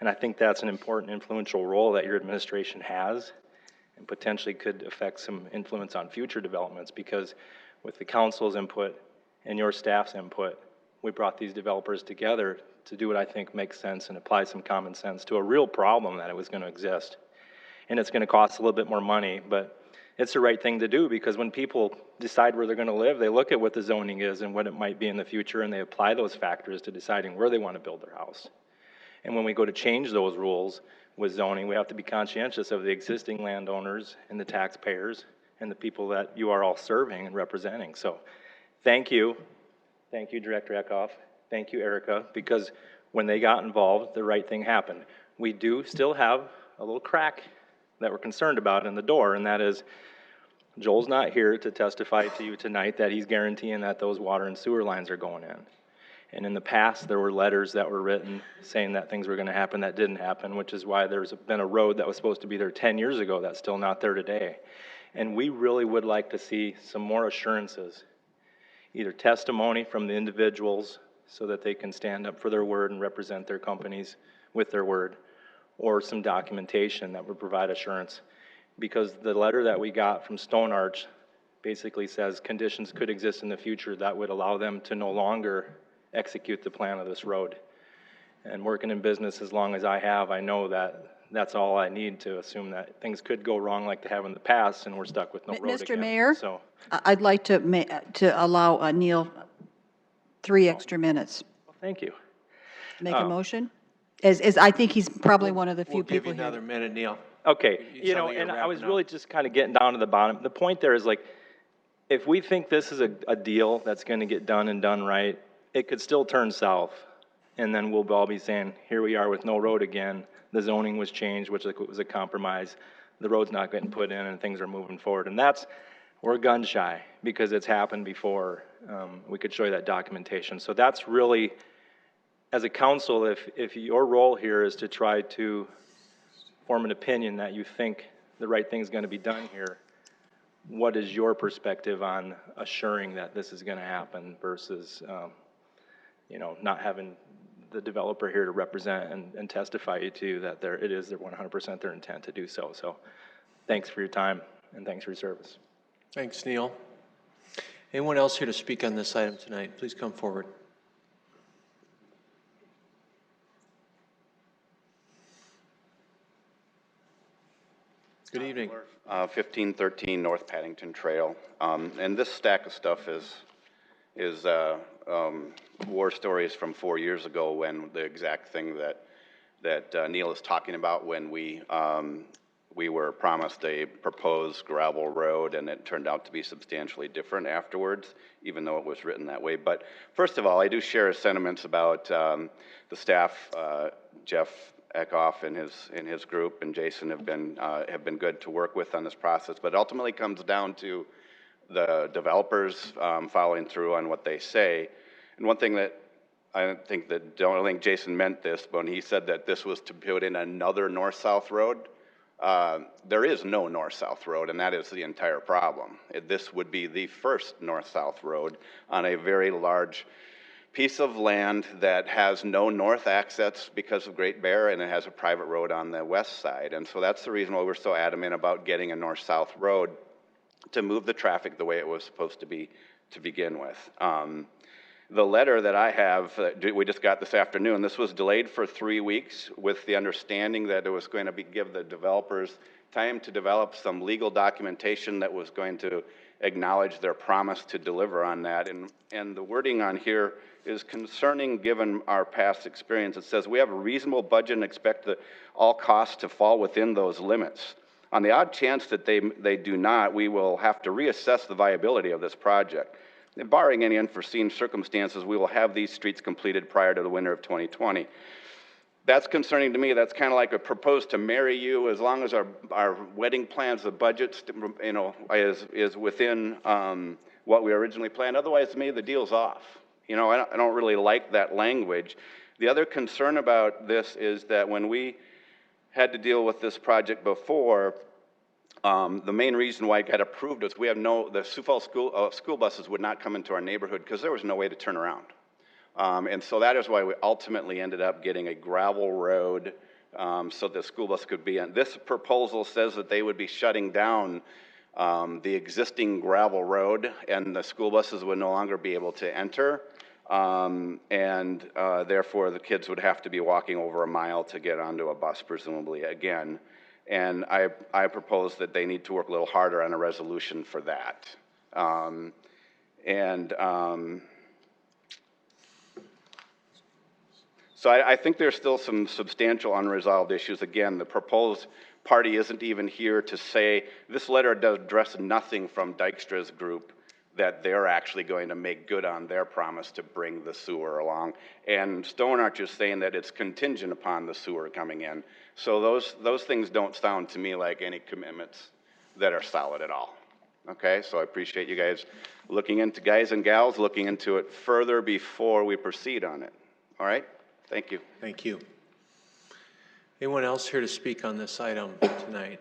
And I think that's an important, influential role that your administration has, and potentially could affect some influence on future developments, because with the council's input and your staff's input, we brought these developers together to do what I think makes sense and apply some common sense to a real problem that it was going to exist. And it's going to cost a little bit more money, but it's the right thing to do, because when people decide where they're going to live, they look at what the zoning is and what it might be in the future, and they apply those factors to deciding where they want to build their house. And when we go to change those rules with zoning, we have to be conscientious of the existing landowners and the taxpayers and the people that you are all serving and representing. So thank you. Thank you, Director Eckhoff. Thank you, Erica, because when they got involved, the right thing happened. We do still have a little crack that we're concerned about in the door, and that is Joel's not here to testify to you tonight that he's guaranteeing that those water and sewer lines are going in. And in the past, there were letters that were written saying that things were going to happen that didn't happen, which is why there's been a road that was supposed to be there 10 years ago that's still not there today. And we really would like to see some more assurances, either testimony from the individuals so that they can stand up for their word and represent their companies with their word, or some documentation that would provide assurance. Because the letter that we got from Stone Arch basically says conditions could exist in the future that would allow them to no longer execute the plan of this road. And working in business as long as I have, I know that that's all I need to assume that things could go wrong like they have in the past, and we're stuck with no road Mr. again. Mayor, So, I'd like to allow Neil 3 extra minutes. well, thank you. Make a motion? As I think he's probably one of the few We'll give people you here. another minute, Neil. Okay, You you know, sound like and you're I was wrapping really up. just kind of getting down to the bottom. The point there is, like, if we think this is a deal that's going to get done and done right, it could still turn south. And then we'll all be saying, here we are with no road again. The zoning was changed, which was a compromise. The road's not getting put in, and things are moving forward. And we're gun shy, because it's happened before. We could show you that documentation. So that's really, as a council, if your role here is to try to form an opinion that you think the right thing's going to be done here, what is your perspective on assuring that this is going to happen versus, you know, not having the developer here to represent and testify you to that it is their 100% their intent to do so. So thanks for your time and thanks for your service. Thanks, Neil. Anyone else here to speak on this item tonight? Please come forward. Good evening. 1513 North Paddington Trail. And this stack of stuff is war stories from 4 years ago, when the exact thing that Neil is talking about, when we were promised a proposed gravel road, and it turned out to be substantially different afterwards, even though it was written that way. But first of all, I do share his sentiments about the staff. Jeff Eckhoff and his group and Jason have been good to work with on this process. But it ultimately comes down to the developers following through on what they say. And one thing that I don't think Jason meant this, but when he said that this was to put in another north-south road, there is no north-south road, and that is the entire problem. This would be the first north-south road on a very large piece of land that has no north access because of Great Bear, and it has a private road on the west side. And so that's the reason why we're so adamant about getting a north-south road to move the traffic the way it was supposed to be to begin with. The letter that I have, we just got this afternoon, this was delayed for 3 weeks with the understanding that it was going to give the developers time to develop some legal documentation that was going to acknowledge their promise to deliver on that. And the wording on here is concerning given our past experience. It says, we have a reasonable budget and expect all costs to fall within those limits. On the odd chance that they do not, we will have to reassess the viability of this project. And barring any unforeseen circumstances, we will have these streets completed prior to the winter of 2020. That's concerning to me. That's kind of like a propose to marry you, as long as our wedding plans, the budget, you know, is within what we originally planned. Otherwise, to me, the deal's off. You know, I don't really like that language. The other concern about this is that when we had to deal with this project before, the main reason why it got approved is the Sioux Falls school buses would not come into our neighborhood because there was no way to turn around. And so that is why we ultimately ended up getting a gravel road so the school bus could be in. This proposal says that they would be shutting down the existing gravel road, and the school buses would no longer be able to enter. And therefore, the kids would have to be walking over a mile to get onto a bus, presumably, again. And I propose that they need to work a little harder on a resolution for that. So I think there's still some substantial unresolved issues. Again, the proposed party isn't even here to say, this letter does address nothing from Dykstra's group that they're actually going to make good on their promise to bring the sewer along. And Stone Arch is saying that it's contingent upon the sewer coming in. So those things don't sound to me like any commitments that are solid at all. Okay, so I appreciate you guys guys and gals looking into it further before we proceed on it. All right, thank you. Thank you. Anyone else here to speak on this item tonight?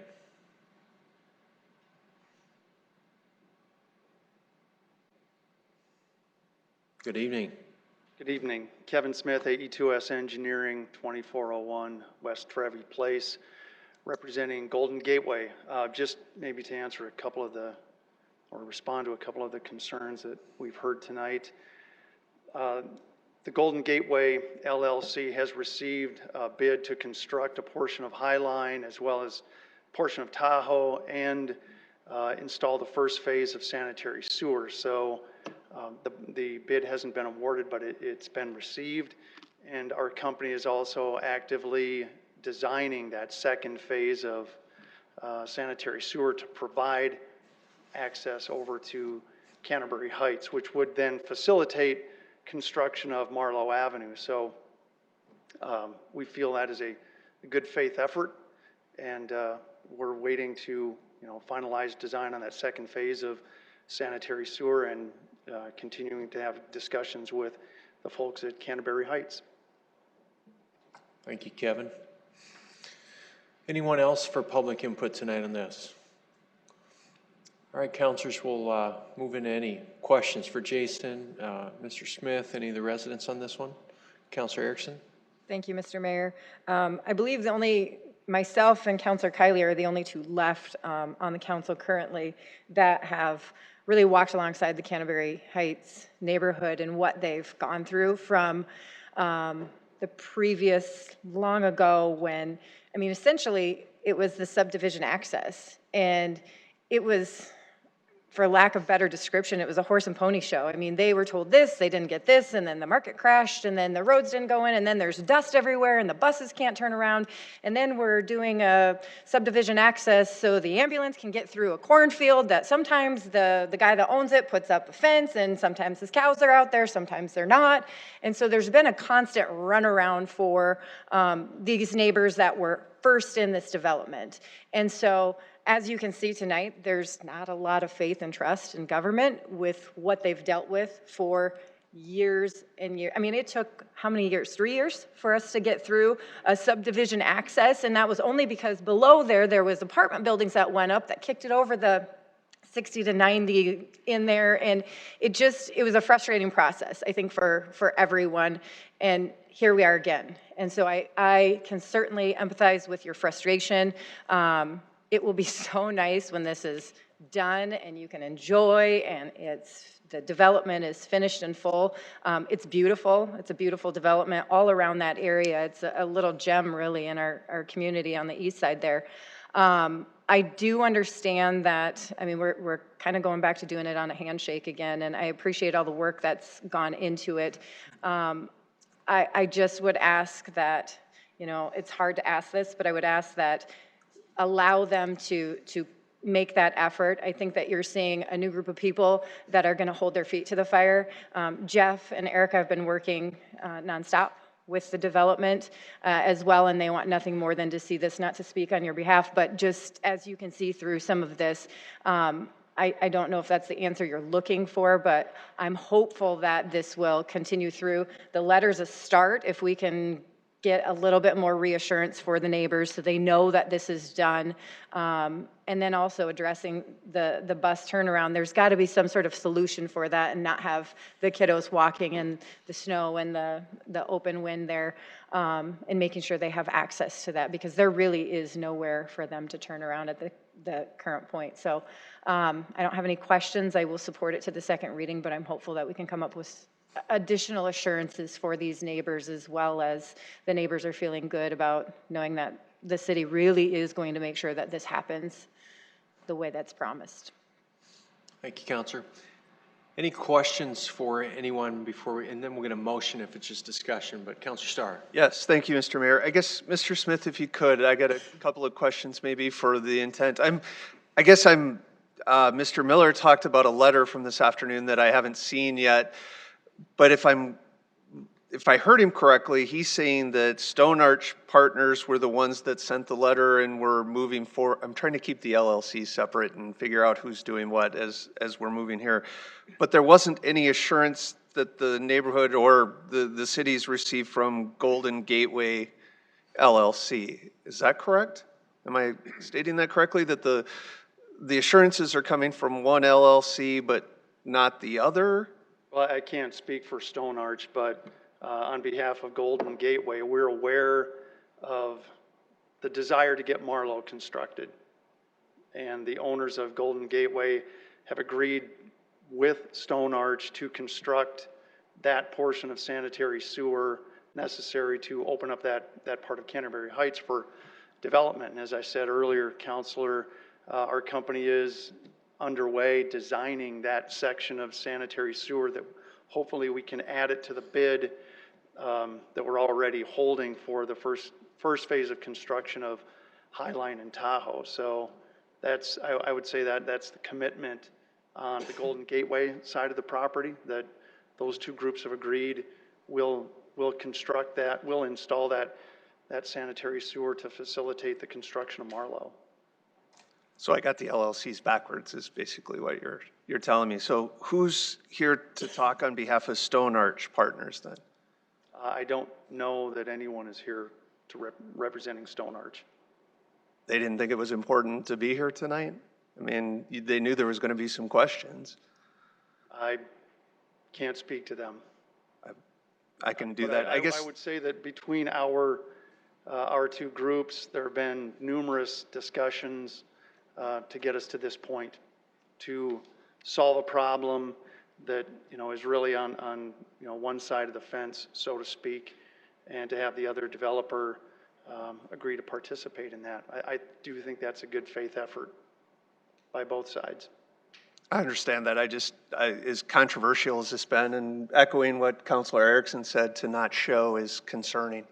Good evening. Good evening. Kevin Smith, AE2S Engineering, 2401 West Trevi Place, representing Golden Gateway. Just maybe to answer respond to a couple of the concerns that we've heard tonight. The Golden Gateway LLC has received a bid to construct a portion of Highline as well as a portion of Tahoe and install the first phase of sanitary sewer. So the bid hasn't been awarded, but it's been received, and our company is also actively designing that second phase of sanitary sewer to provide access over to Canterbury Heights, which would then facilitate construction of Marlowe Avenue. So we feel that is a good faith effort, and we're waiting to finalize design on that second phase of sanitary sewer and continuing to have discussions with the folks at Canterbury Heights. Thank you, Kevin. Anyone else for public input tonight on this? All right, counselors, we'll move into any questions for Jason, Mr. Smith, any of the residents on this one. Counselor Erickson? Thank you, Mr. Mayor. I believe myself and Counselor Kiley are the only two left on the council currently that have really walked alongside the Canterbury Heights neighborhood and what they've gone through from the previous long ago when, I mean, essentially it was the subdivision access, and it was, for lack of better description, it was a horse and pony show. I mean, they were told this, they didn't get this, and then the market crashed, and then the roads didn't go in, and then there's dust everywhere, and the buses can't turn around, and then we're doing a subdivision access so the ambulance can get through a cornfield that sometimes the guy that owns it puts up a fence, and sometimes his cows are out there, sometimes they're not. And so there's been a constant runaround for these neighbors that were first in this development. And so, as you can see tonight, there's not a lot of faith and trust in government with what they've dealt with for years and years. I mean, it took how many years? 3 years for us to get through a subdivision access, and that was only because below there was apartment buildings that went up that kicked it over the 60 to 90 in there, and it was a frustrating process, I think, for everyone, and here we are again. And so I can certainly empathize with your frustration. It will be so nice when this is done and you can enjoy and the development is finished in full. It's beautiful. It's a beautiful development all around that area. It's a little gem really in our community on the east side there. I do understand that, I mean, we're kind of going back to doing it on a handshake again, and I appreciate all the work that's gone into it. I just would ask that, it's hard to ask this, but I would ask that allow them to make that effort. I think that you're seeing a new group of people that are going to hold their feet to the fire. Jeff and Erica have been working nonstop with the development as well, and they want nothing more than to see this, not to speak on your behalf, but just as you can see through some of this, I don't know if that's the answer you're looking for, but I'm hopeful that this will continue through. The letter's a start. If we can get a little bit more reassurance for the neighbors so they know that this is done. And then also addressing the bus turnaround. There's got to be some sort of solution for that and not have the kiddos walking in the snow and the open wind there, and making sure they have access to that, because there really is nowhere for them to turn around at the current point. So I don't have any questions. I will support it to the second reading, but I'm hopeful that we can come up with additional assurances for these neighbors, as well as the neighbors are feeling good about knowing that the city really is going to make sure that this happens the way that's promised. Thank you, Counselor. Any questions for anyone before and then we're going to motion if it's just discussion, but Counselor Starr. Yes, thank you, Mr. Mayor. I guess, Mr. Smith, if you could, I got a couple of questions maybe for the intent. Mr. Miller talked about a letter from this afternoon that I haven't seen yet. But if I heard him correctly, he's saying that Stone Arch Partners were the ones that sent the letter and were moving forward. I'm trying to keep the LLC separate and figure out who's doing what as we're moving here. But there wasn't any assurance that the neighborhood or the cities received from Golden Gateway LLC. Is that correct? Am I stating that correctly? That the assurances are coming from one LLC but not the other? Well, I can't speak for Stone Arch, but on behalf of Golden Gateway, we're aware of the desire to get Marlowe constructed. And the owners of Golden Gateway have agreed with Stone Arch to construct that portion of sanitary sewer necessary to open up that part of Canterbury Heights for development. And as I said earlier, Counselor, our company is underway designing that section of sanitary sewer that hopefully we can add it to the bid that we're already holding for the first phase of construction of Highline and Tahoe. So I would say that's the commitment on the Golden Gateway side of the property, that those two groups have agreed we'll construct that, we'll install that sanitary sewer to facilitate the construction of Marlowe. So I got the LLCs backwards is basically what you're telling me. So who's here to talk on behalf of Stone Arch Partners then? I don't know that anyone is here to representing Stone Arch. They didn't think it was important to be here tonight? I mean, they knew there was going to be some questions. I can't speak to them. I can do But that. I guess. I would say that between our two groups, there have been numerous discussions to get us to this point, to solve a problem that, is really on one side of the fence, so to speak, and to have the other developer agree to participate in that. I do think that's a good faith effort by both sides. I understand that. As controversial as it's been, and echoing what Councilor Erickson said, to not show is concerning.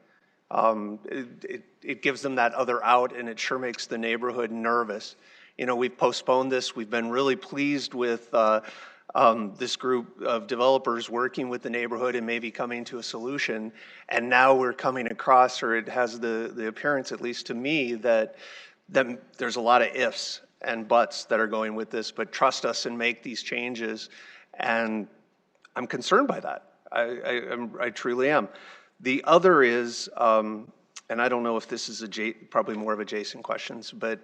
It gives them that other out, and it sure makes the neighborhood nervous. We've postponed this. We've been really pleased with this group of developers working with the neighborhood and maybe coming to a solution. And now we're coming across, or it has the appearance, at least to me, that there's a lot of ifs and buts that are going with this, but trust us and make these changes. And I'm concerned by that. I truly am. The other is, and I don't know if this is probably more of a Jason questions, but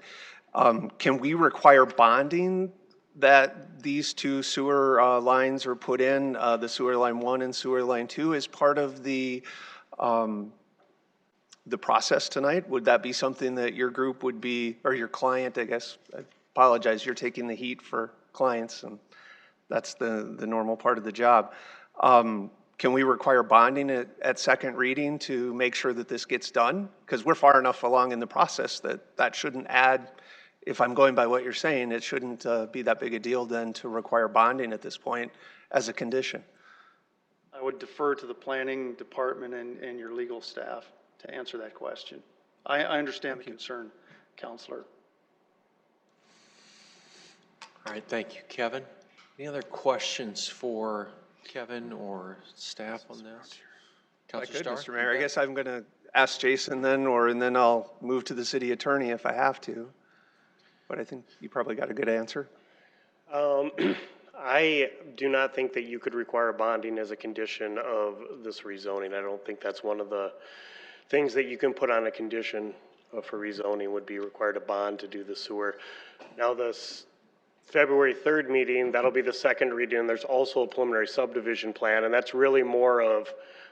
can we require bonding that these two sewer lines are put in, the sewer line 1 and sewer line 2, as part of the process tonight? Would that be something that your group would be, or your client, I guess? I apologize, you're taking the heat for clients, and that's the normal part of the job. Can we require bonding at second reading to make sure that this gets done? Because we're far enough along in the process that shouldn't add, if I'm going by what you're saying, it shouldn't be that big a deal then to require bonding at this point as a condition. I would defer to the planning department and your legal staff to answer that question. I understand the concern, Counselor. All right, thank you, Kevin. Any other questions for Kevin or staff on this? Councilor Starr? Mr. Mayor, I guess I'm going to ask Jason then, and then I'll move to the city attorney if I have to. But I think you probably got a good answer. I do not think that you could require bonding as a condition of this rezoning. I don't think that's one of the things that you can put on a condition for rezoning would be required a bond to do the sewer. Now this February 3rd meeting, that'll be the second reading, and there's also a preliminary subdivision plan, and that's really more of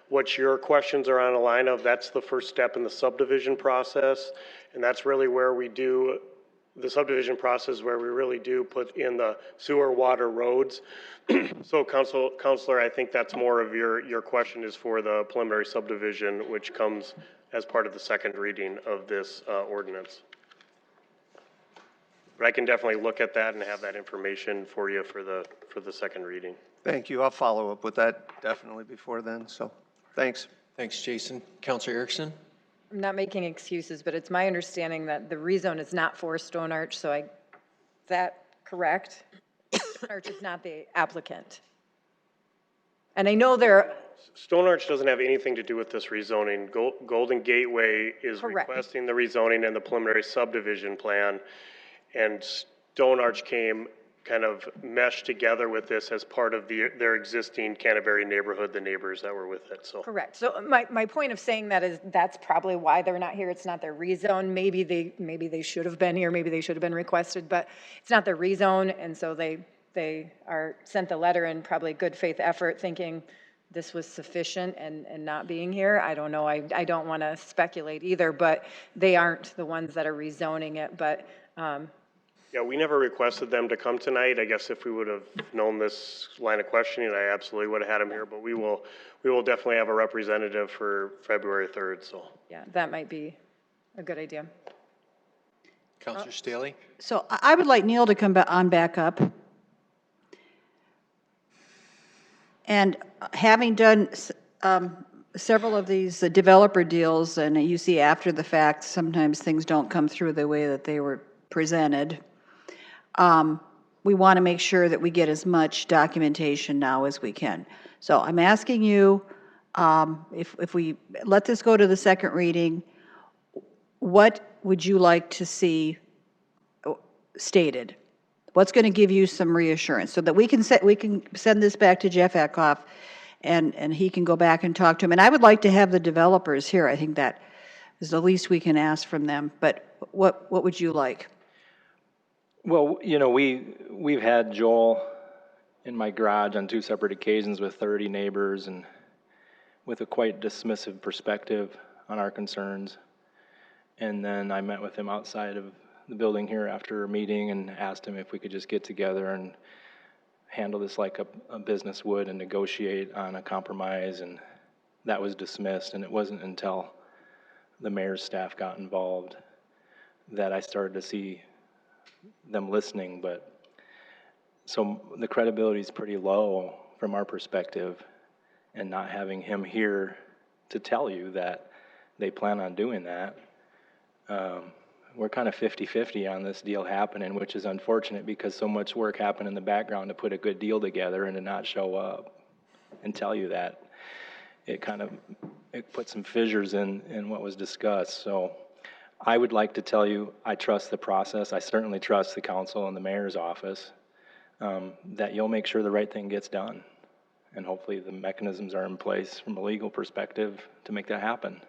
what your questions are on a line of. That's the first step in the subdivision process, and that's really where we do the subdivision process, where we really do put in the sewer, water, roads. So Counselor, I think that's more of your question is for the preliminary subdivision, which comes as part of the second reading of this ordinance. But I can definitely look at that and have that information for you for the second reading. Thank you. I'll follow up with that definitely before then. So thanks. Thanks, Jason. Councilor Erickson? I'm not making excuses, but it's my understanding that the rezone is not for Stone Arch, so is that correct? Stone Arch is not the applicant. And I know Stone Arch doesn't have anything to do with this rezoning. Golden Gateway is Correct. requesting the rezoning and the preliminary subdivision plan, and Stone Arch came kind of meshed together with this as part of their existing Canterbury neighborhood, the neighbors that were with it. So correct. So my point of saying that is that's probably why they're not here. It's not their rezone. Maybe they should have been here. Maybe they should have been requested, but it's not their rezone, and so they are sent the letter in probably good faith effort, thinking this was sufficient and not being here. I don't know. I don't want to speculate either, but they aren't the ones that are rezoning it. But yeah, we never requested them to come tonight. I guess if we would have known this line of questioning, I absolutely would have had them here, but we will definitely have a representative for February 3rd. So yeah, that might be a good idea. Councilor Staley? So I would like Neil to come back up. And having done several of these developer deals, and you see after the fact, sometimes things don't come through the way that they were presented. We want to make sure that we get as much documentation now as we can. So I'm asking you, if we let this go to the second reading, what would you like to see stated? What's going to give you some reassurance so that we can send this back to Jeff Eckhoff and he can go back and talk to him. And I would like to have the developers here. I think that is the least we can ask from them. But what would you like? Well, you know, we've had Joel in my garage on 2 separate occasions with 30 neighbors and with a quite dismissive perspective on our concerns. And then I met with him outside of the building here after a meeting and asked him if we could just get together and handle this like a business would and negotiate on a compromise, and that was dismissed. And it wasn't until the mayor's staff got involved that I started to see them listening. But so the credibility is pretty low from our perspective, and not having him here to tell you that they plan on doing that. We're kind of 50-50 on this deal happening, which is unfortunate because so much work happened in the background to put a good deal together, and to not show up and tell you that, it put some fissures in what was discussed. So I would like to tell you, I trust the process. I certainly trust the council and the mayor's office, that you'll make sure the right thing gets done. And hopefully the mechanisms are in place from a legal perspective to make that happen.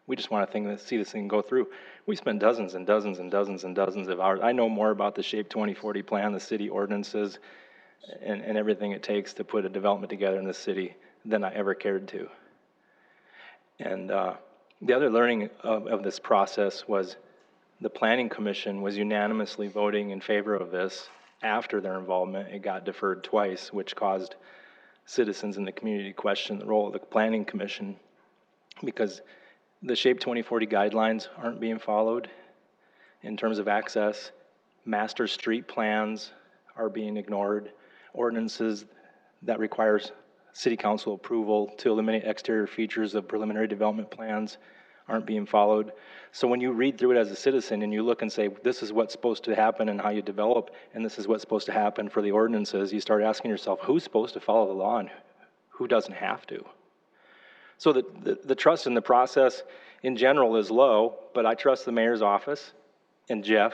We just want to see this thing go through. We spend dozens and dozens and dozens and dozens of hours. I know more about the SHAPE 2040 plan, the city ordinances, and everything it takes to put a development together in the city than I ever cared to. And the other learning of this process was the Planning Commission was unanimously voting in favor of this. After their involvement, it got deferred twice, which caused citizens in the community to question the role of the Planning Commission, because the SHAPE 2040 guidelines aren't being followed in terms of access. Master street plans are being ignored. Ordinances that requires city council approval to eliminate exterior features of preliminary development plans aren't being followed. So when you read through it as a citizen and you look and say, this is what's supposed to happen and how you develop, and this is what's supposed to happen for the ordinances, you start asking yourself, who's supposed to follow the law and who doesn't have to? So the trust in the process in general is low, but I trust the mayor's office and Jeff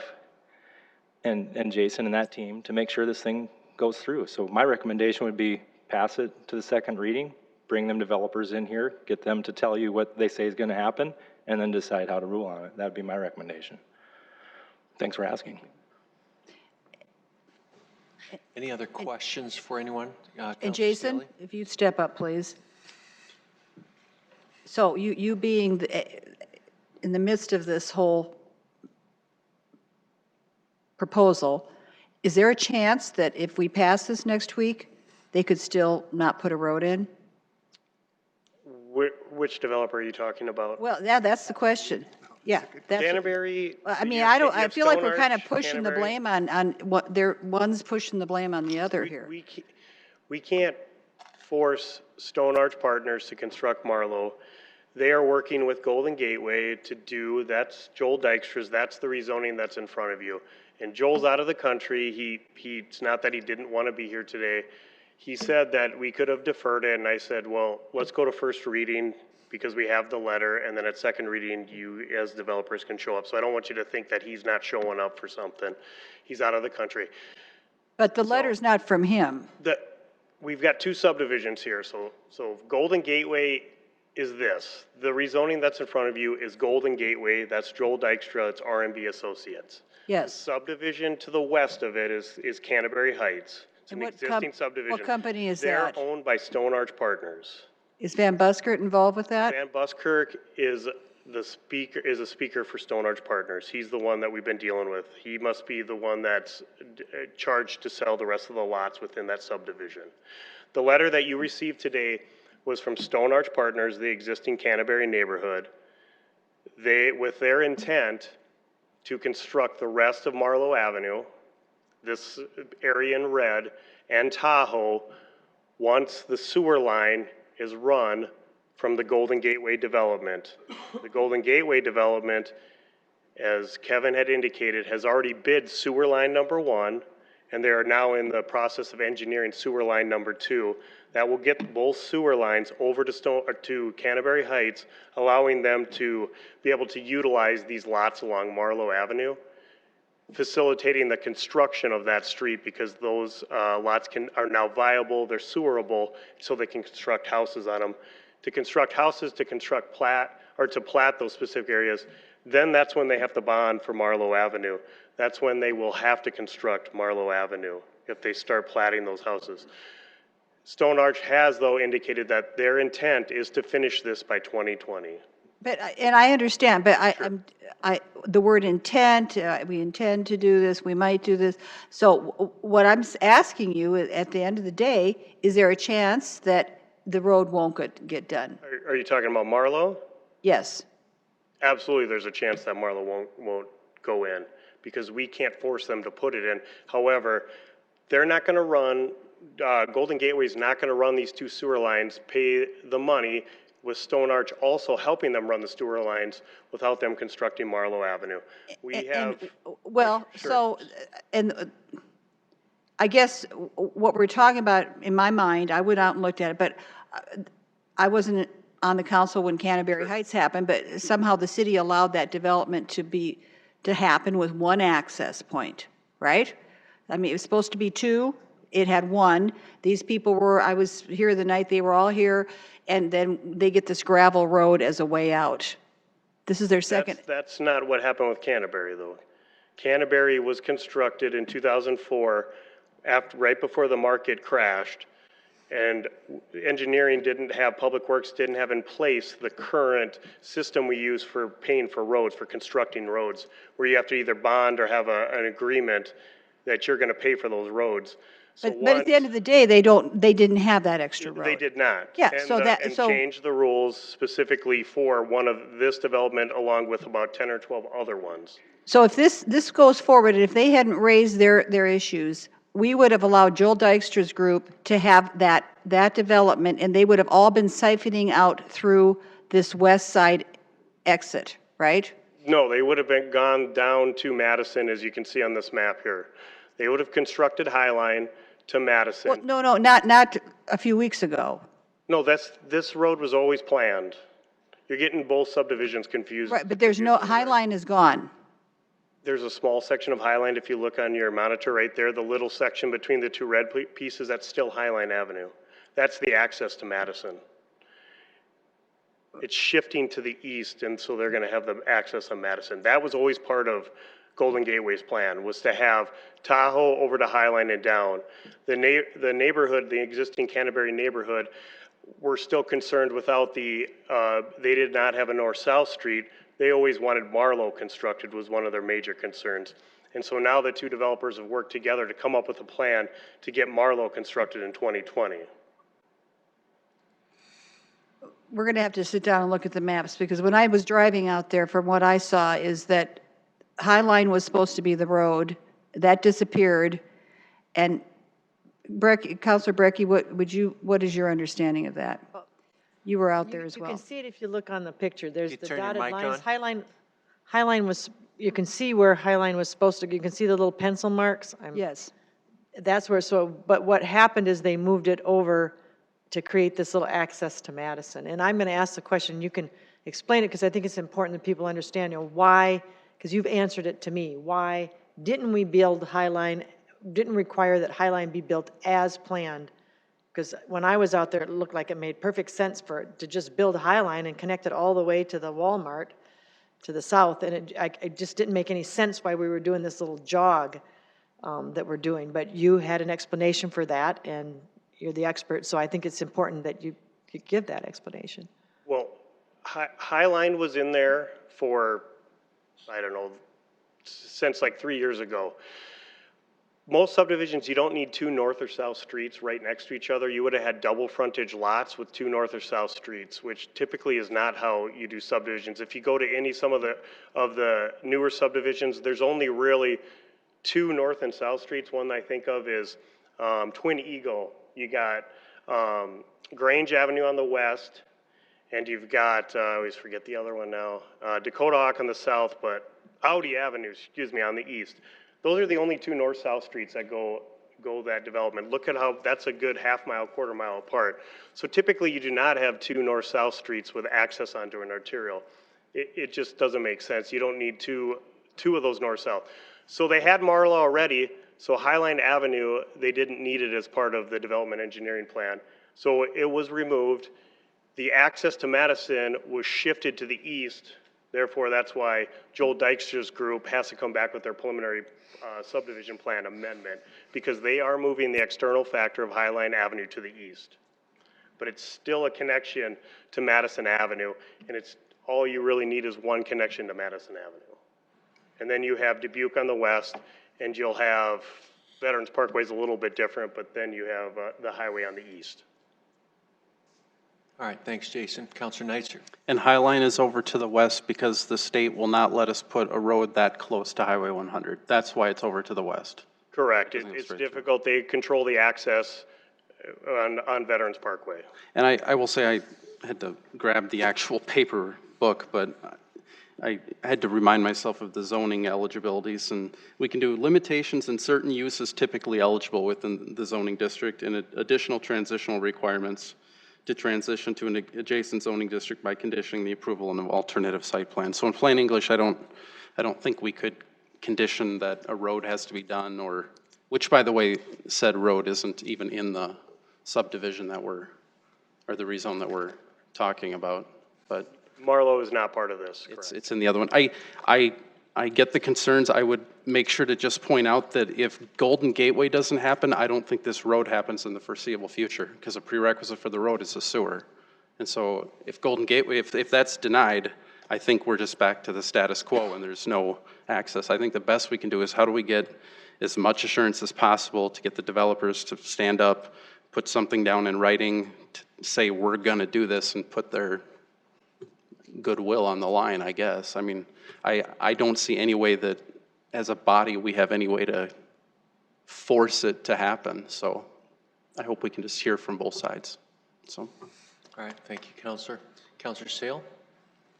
and Jason and that team to make sure this thing goes through. So my recommendation would be pass it to the second reading, bring them developers in here, get them to tell you what they say is going to happen, and then decide how to rule on it. That would be my recommendation. Thanks for asking. Any other questions for anyone? And Jason, if you'd step up, please. So you being in the midst of this whole proposal, is there a chance that if we pass this next week, they could still not put a road in? Which developer are you talking about? Well, yeah, that's the question. Yeah. Canterbury. I mean, I feel like we're kind of pushing the blame on what one's pushing the blame on the other here. We can't force Stone Arch Partners to construct Marlowe. They are working with Golden Gateway to do, that's Joel Dykstra's, that's the rezoning that's in front of you. And Joel's out of the country. It's not that he didn't want to be here today. He said that we could have deferred it, and I said, well, let's go to first reading because we have the letter, and then at second reading, you as developers can show up. So I don't want you to think that he's not showing up for something. He's out of the country. But the letter's not from him. We've got 2 subdivisions here. So Golden Gateway is this. The rezoning that's in front of you is Golden Gateway. That's Joel Dykstra. It's R&B Associates. Yes. The subdivision to the west of it is Canterbury Heights. It's an existing subdivision. What company is that? that? They're owned by Stone Arch Partners. Is Van Buskirk involved with that? Van Buskirk is a speaker for Stone Arch Partners. He's the one that we've been dealing with. He must be the one that's charged to sell the rest of the lots within that subdivision. The letter that you received today was from Stone Arch Partners, the existing Canterbury neighborhood. With their intent to construct the rest of Marlowe Avenue, this area in red, and Tahoe, once the sewer line is run from the Golden Gateway development. The Golden Gateway development, as Kevin had indicated, has already bid sewer line number 1, and they are now in the process of engineering sewer line number 2. That will get both sewer lines over to Canterbury Heights, allowing them to be able to utilize these lots along Marlowe Avenue, facilitating the construction of that street because those lots are now viable, they're sewerable, so they can construct houses on them. To construct houses, to construct plat those specific areas, then that's when they have to bond for Marlowe Avenue. That's when they will have to construct Marlowe Avenue if they start platting those houses. Stone Arch has, though, indicated that their intent is to finish this by 2020. But, and I understand, but the word intent, we intend to do this, we might do this. So what I'm asking you at the end of the day, is there a chance that the road won't get done? Are you talking about Marlowe? Yes. Absolutely, there's a chance that Marlowe won't go in because we can't force them to put it in. However, they're not going to run, Golden Gateway's not going to run these two sewer lines, pay the money, with Stone Arch also helping them run the sewer lines without them constructing Marlowe Avenue. We have. Well, Sure. so, and I guess what we're talking about, in my mind, I went out and looked at it, but I wasn't on the council when Canterbury Heights happened, but somehow the city allowed that development to happen with one access point, right? I mean, it was supposed to be two, it had one. These people I was here the night they were all here, and then they get this gravel road as a way out. This is their second. That's not what happened with Canterbury, though. Canterbury was constructed in 2004, right before the market crashed, and engineering Public Works didn't have in place the current system we use for paying for roads, for constructing roads, where you have to either bond or have an agreement that you're going to pay for those roads. But at the end of the day, they didn't have that extra road. They did not. Yeah, And changed the rules specifically for one of this development along with about 10 or 12 other ones. So if this goes forward, and if they hadn't raised their issues, we would have allowed Joel Dykstra's group to have that development, and they would have all been siphoning out through this west side exit, right? No, they would have gone down to Madison, as you can see on this map here. They would have constructed Highline to Madison. Well, no, not a few weeks ago. No, this road was always planned. You're getting both subdivisions confused. Right, but there's no, Highline is gone. There's a small section of Highline, if you look on your monitor right there, the little section between the two red pieces, that's still Highline Avenue. That's the access to Madison. It's shifting to the east, and so they're going to have the access on Madison. That was always part of Golden Gateway's plan, was to have Tahoe over to Highline and down. The neighborhood, the existing Canterbury neighborhood, were still concerned without they did not have a north-south street. They always wanted Marlowe constructed, was one of their major concerns. And so now the two developers have worked together to come up with a plan to get Marlowe constructed in 2020. We're going to have to sit down and look at the maps, because when I was driving out there, from what I saw, is that Highline was supposed to be the road. That disappeared. And Councilor Brecky, what is your understanding of that? You were out there as well. You can see it if you look on the picture. There's the turn your dotted mic lines. Highline was, you can see where Highline was supposed to, you can see the little pencil marks. Yes. That's where, but what happened is they moved it over to create this little access to Madison. And I'm going to ask the question, you can explain it, because I think it's important that people understand, why, because you've answered it to me, why didn't we build Highline, didn't require that Highline be built as planned? Because when I was out there, it looked like it made perfect sense to just build Highline and connect it all the way to the Walmart to the south. And it just didn't make any sense why we were doing this little jog that we're doing. But you had an explanation for that, and you're the expert. So I think it's important that you give that explanation. Well, Highline was in there for, I don't know, since like 3 years ago. Most subdivisions, you don't need two north or south streets right next to each other. You would have had double frontage lots with two north or south streets, which typically is not how you do subdivisions. If you go to some of the newer subdivisions, there's only really two north and south streets. One I think of is Twin Eagle. You got Grange Avenue on the west, and you've got, I always forget the other one now, Dakota Hawk on the south, but Audi Avenue, on the east. Those are the only two north-south streets that go that development. Look at how that's a good half-mile, quarter-mile apart. So typically you do not have two north-south streets with access onto an arterial. It just doesn't make sense. You don't need two of those north-south. So they had Marlowe already, so Highline Avenue, they didn't need it as part of the development engineering plan. So it was removed. The access to Madison was shifted to the east Therefore, that's why Joel Dykstra's group has to come back with their preliminary subdivision plan amendment, because they are moving the external factor of Highline Avenue to the east. But it's still a connection to Madison Avenue, and it's, all you really need is one connection to Madison Avenue. And then you have Dubuque on the west, and you'll have Veterans Parkway is a little bit different, but then you have the highway on the east. All right, thanks, Jason. Counselor Neitzer. And Highline is over to the west because the state will not let us put a road that close to Highway 100. That's why it's over to the west. Correct. It's difficult. They control the access on Veterans Parkway. And I will say I had to grab the actual paper book, but I had to remind myself of the zoning eligibilities, and we can do limitations in certain uses typically eligible within the zoning district and additional transitional requirements to transition to an adjacent zoning district by conditioning the approval of an alternative site plan. So in plain English, I don't think we could condition that a road has to be done, or, which by the way, said road isn't even in the subdivision that or the rezone that we're talking about, but Marlowe is not part of this. It's in the other one. I get the concerns. I would make sure to just point out that if Golden Gateway doesn't happen, I don't think this road happens in the foreseeable future, because a prerequisite for the road is a sewer. And so if Golden Gateway, if that's denied, I think we're just back to the status quo and there's no access. I think the best we can do is how do we get as much assurance as possible to get the developers to stand up, put something down in writing, to say we're gonna do this and put their goodwill on the line, I guess. I mean, I don't see any way that as a body we have any way to force it to happen. So I hope we can just hear from both sides. So. All right, thank you, Counselor. Counselor Sale?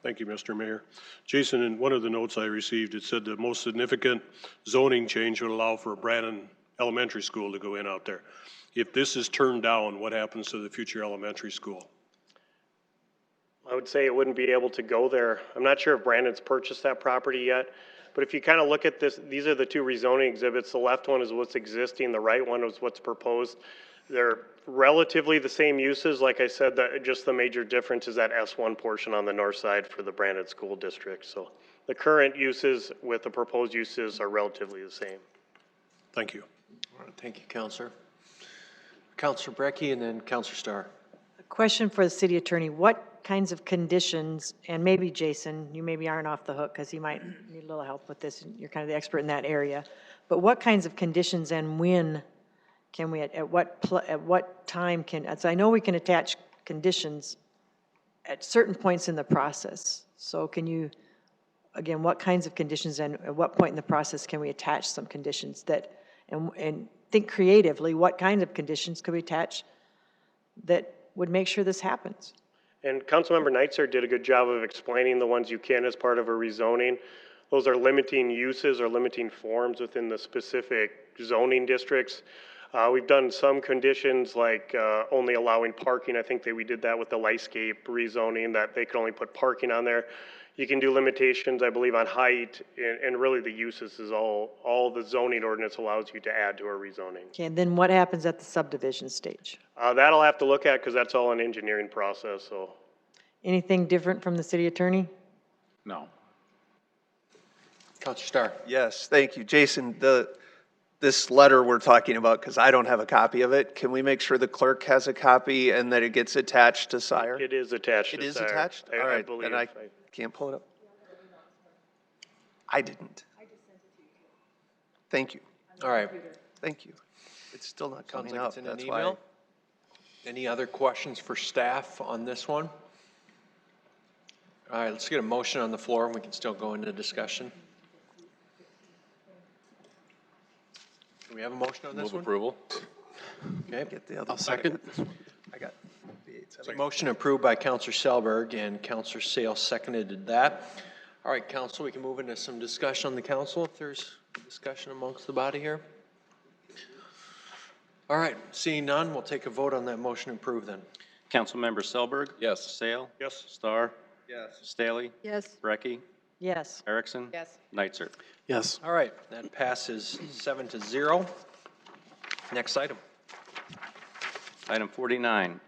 Thank you, Mr. Mayor. Jason, in one of the notes I received, it said the most significant zoning change would allow for a Brandon Elementary School to go in out there. If this is turned down, what happens to the future elementary school? I would say it wouldn't be able to go there. I'm not sure if Brandon's purchased that property yet, but if you kind of look at this, these are the two rezoning exhibits. The left one is what's existing, the right one is what's proposed. They're relatively the same uses. Like I said, just the major difference is that S1 portion on the north side for the Brandon School District. So the current uses with the proposed uses are relatively the same. Thank you. All right, thank you, Counselor. Counselor Brecky and then Counselor Starr. A question for the city attorney. What kinds of conditions, and maybe Jason, you maybe aren't off the hook because he might need a little help with this, and you're kind of the expert in that area, but what kinds of conditions and when can we, at what time can, so I know we can attach conditions at certain points in the process. So can you, again, what kinds of conditions and at what point in the process can we attach some conditions that, and think creatively, what kinds of conditions could we attach that would make sure this happens? And Councilmember Neitzer did a good job of explaining the ones you can as part of a rezoning. Those are limiting uses or limiting forms within the specific zoning districts. We've done some conditions like only allowing parking. I think that we did that with the Lightscape rezoning, that they could only put parking on there. You can do limitations, I believe, on height, and really the uses is all the zoning ordinance allows you to add to a rezoning. Okay, and then what happens at the subdivision stage? That'll have to look at, because that's all an engineering process, so. Anything different from the city attorney? No. Counselor Starr. Yes, thank you. Jason, this letter we're talking about, because I don't have a copy of it, can we make sure the clerk has a copy and that it gets attached to SIRE? It is attached to SIRE. It is attached? All right, then I can't pull it up. I didn't. Thank you. All right. Thank you. It's still not Sounds coming like up. it's in That's an why. email. Any other questions for staff on this one? All right, let's get a motion on the floor and we can still go into discussion. Do we have a motion on this Move one? approval. Okay. Get the other. I'll second. I got the 8. So motion approved by Counselor Selberg and Counselor Sale seconded that. All right, Council, we can move into some discussion on the council if there's discussion amongst the body here. All right, seeing none, we'll take a vote on that motion approved then. Councilmember Selberg? Yes. Sale? Yes. Starr? Yes. Staley? Yes. Brecky? Yes. Erickson? Yes. Neitzer? Yes. All right, that passes 7-0. Next item. Item 49.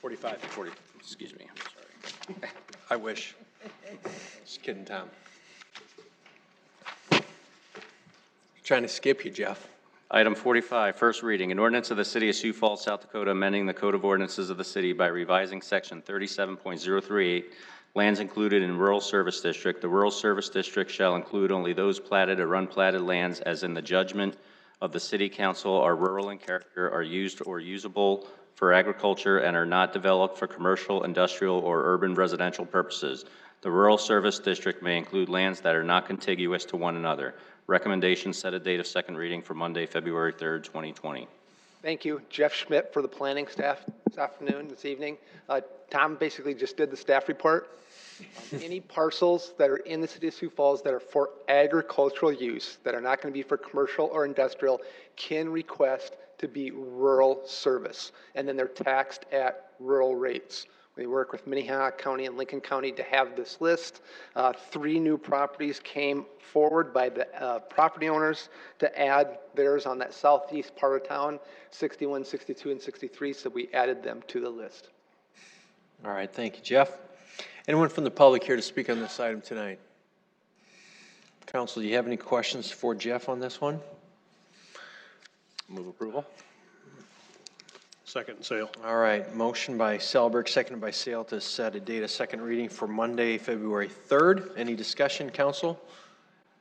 45. 40, excuse me, I'm sorry. I wish. Just kidding, Tom. Trying to skip you, Jeff. Item 45, first reading, an ordinance of the City of Sioux Falls, South Dakota, amending the Code of Ordinances of the city by revising Section 37.038, lands included in Rural Service District. The Rural Service District shall include only those platted or unplatted lands as in the judgment of the City Council are rural in character, are used or usable for agriculture, and are not developed for commercial, industrial, or urban residential purposes. The Rural Service District may include lands that are not contiguous to one another. Recommendation, set a date of second reading for Monday, February 3rd, 2020. Thank you. Jeff Schmidt for the planning staff this evening. Tom basically just did the staff report. Any parcels that are in the city of Sioux Falls that are for agricultural use, that are not going to be for commercial or industrial, can request to be rural service. And then they're taxed at rural rates. We work with Minnehaha County and Lincoln County to have this list. 3 new properties came forward by the property owners to add theirs on that southeast part of town, 61, 62, and 63, so we added them to the list. All right, thank you, Jeff. Anyone from the public here to speak on this item tonight? Council, do you have any questions for Jeff on this one? Move approval. Second, Sale. All right, motion by Selberg, seconded by Sale to set a date of second reading for Monday, February 3rd. Any discussion, council?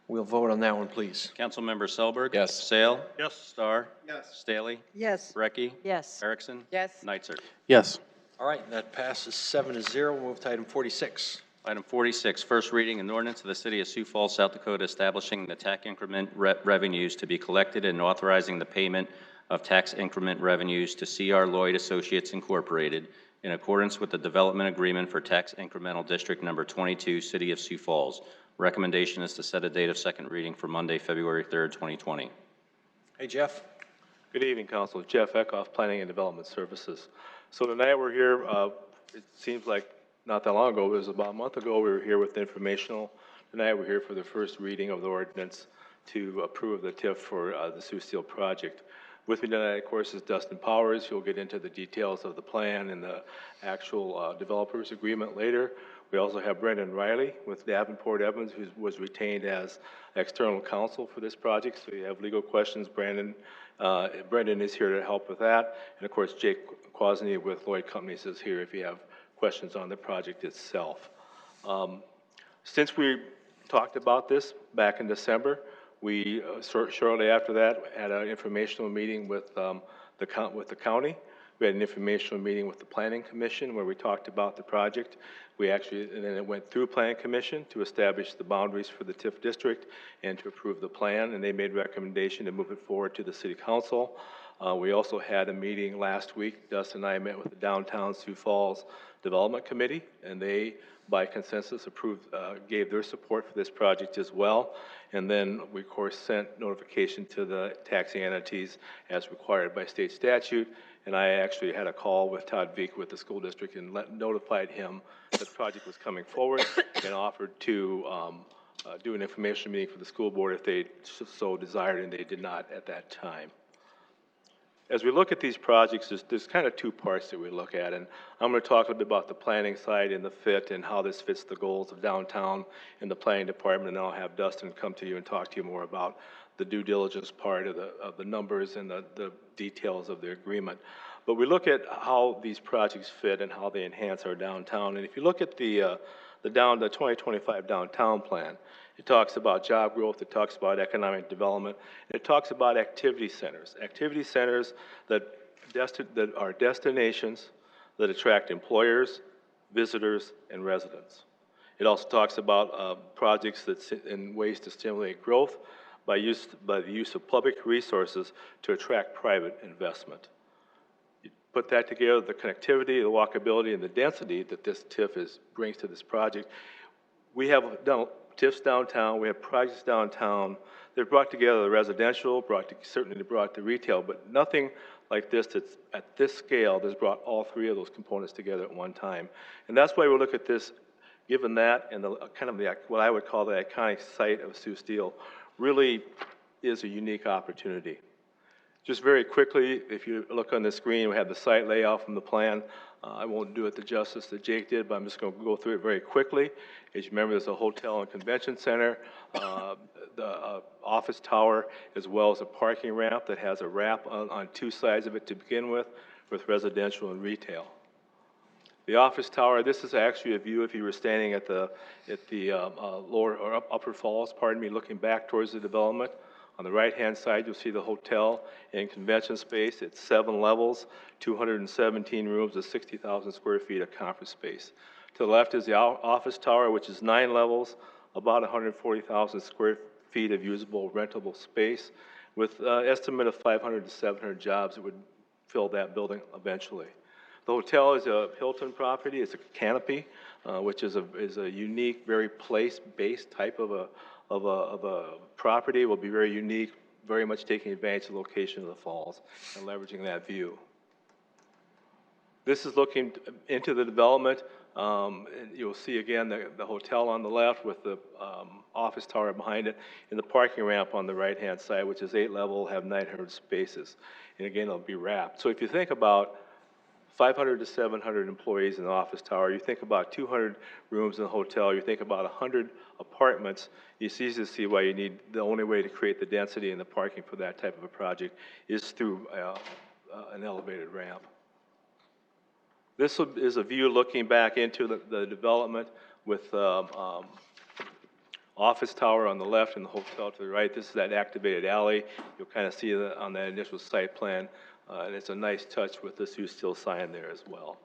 We'll vote on that one, please. Councilmember Selberg? Yes. Sale? Yes. Star? Yes. Staley? Yes. Brecky? Yes. Erickson? Yes. Neitzer? Yes. All right, that passes 7-0. We'll move to item 46. Item 46, first reading, an ordinance of the City of Sioux Falls, South Dakota, establishing the tax increment revenues to be collected and authorizing the payment of tax increment revenues to C.R. Lloyd Associates Incorporated in accordance with the development agreement for tax incremental district number 22, City of Sioux Falls. Recommendation is to set a date of second reading for Monday, February 3rd, 2020. Hey, Jeff. Good evening, Council. Jeff Eckhoff, Planning and Development Services. So tonight we're here, it seems like not that long ago, it was about a month ago, we were here with informational. Tonight we're here for the first reading of the ordinance to approve the TIF for the Sioux Steel project. With me tonight, of course, is Dustin Powers. He'll get into the details of the plan and the actual developers agreement later. We also have Brendan Riley with Davenport Evans, who was retained as external counsel for this project. So you have legal questions, Brendan is here to help with that. And of course, Jake Kwasny with Lloyd Companies is here if you have questions on the project itself. Since we talked about this back in December, we shortly after that had an informational meeting with the county. We had an informational meeting with the Planning Commission where we talked about the project. We actually, and then it went through Planning Commission to establish the boundaries for the TIF district and to approve the plan, and they made recommendation to move it forward to the City Council. We also had a meeting last week. Dustin and I met with the Downtown Sioux Falls Development Committee, and they, by consensus, approved, gave their support for this project as well. And then we, of course, sent notification to the taxing entities as required by state statute. And I actually had a call with Todd Veek with the school district and notified him that the project was coming forward and offered to do an information meeting for the school board if they so desired, and they did not at that time. As we look at these projects, there's kind of 2 parts that we look at, and I'm going to talk a little bit about the planning side and the fit and how this fits the goals of downtown and the planning department, and then I'll have Dustin come to you and talk to you more about the due diligence part of the numbers and the details of the agreement. But we look at how these projects fit and how they enhance our downtown, and if you look at the 2025 downtown plan, it talks about job growth, it talks about economic development, and it talks about activity centers that are destinations that attract employers, visitors, and residents. It also talks about projects and ways to stimulate growth by the use of public resources to attract private investment. You put that together, the connectivity, the walkability, and the density that this TIF brings to this project. We have done TIFs downtown, we have projects downtown. They've brought together the residential, certainly brought the retail, but nothing like this that's at this scale that's brought all 3 of those components together at one time. And that's why we look at this, given that and what I would call the iconic site of Sioux Steel, really is a unique opportunity. Just very quickly, if you look on the screen, we have the site layout from the plan. I won't do it the justice that Jake did, but I'm just going to go through it very quickly. As you remember, there's a hotel and convention center, the office tower, as well as a parking ramp that has a wrap on two sides of it to begin with residential and retail. The office tower, this is actually a view if you were standing at the lower or upper falls, pardon me, looking back towards the development. On the right-hand side, you'll see the hotel and convention space. It's 7 levels, 217 rooms with 60,000 square feet of conference space. To the left is the office tower, which is 9 levels, about 140,000 square feet of usable rentable space, with an estimate of 500 to 700 jobs that would fill that building eventually. The hotel is a Hilton property. It's a canopy, which is a unique, very place-based type of a property. Will be very unique, very much taking advantage of the location of the falls and leveraging that view. This is looking into the development. And you'll see again the hotel on the left with the office tower behind it, and the parking ramp on the right-hand side, which is 8 level, have 900 spaces. And again, it'll be wrapped. So if you think about 500 to 700 employees in the office tower, you think about 200 rooms in the hotel, you think about 100 apartments, it's easy to see why you need, the only way to create the density and the parking for that type of a project is through an elevated ramp. This is a view looking back into the development with office tower on the left and the hotel to the right. This is that activated alley. You'll kind of see that on that initial site plan. And it's a nice touch with the Sioux Steel sign there as well.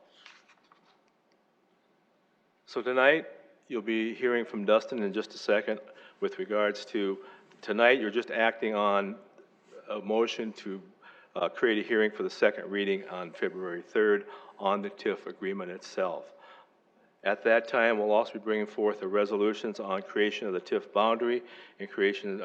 So tonight, you'll be hearing from Dustin in just a second with regards to, tonight you're just acting on a motion to create a hearing for the second reading on February 3rd on the TIF agreement itself. At that time, we'll also be bringing forth the resolutions on creation of the TIF boundary and creation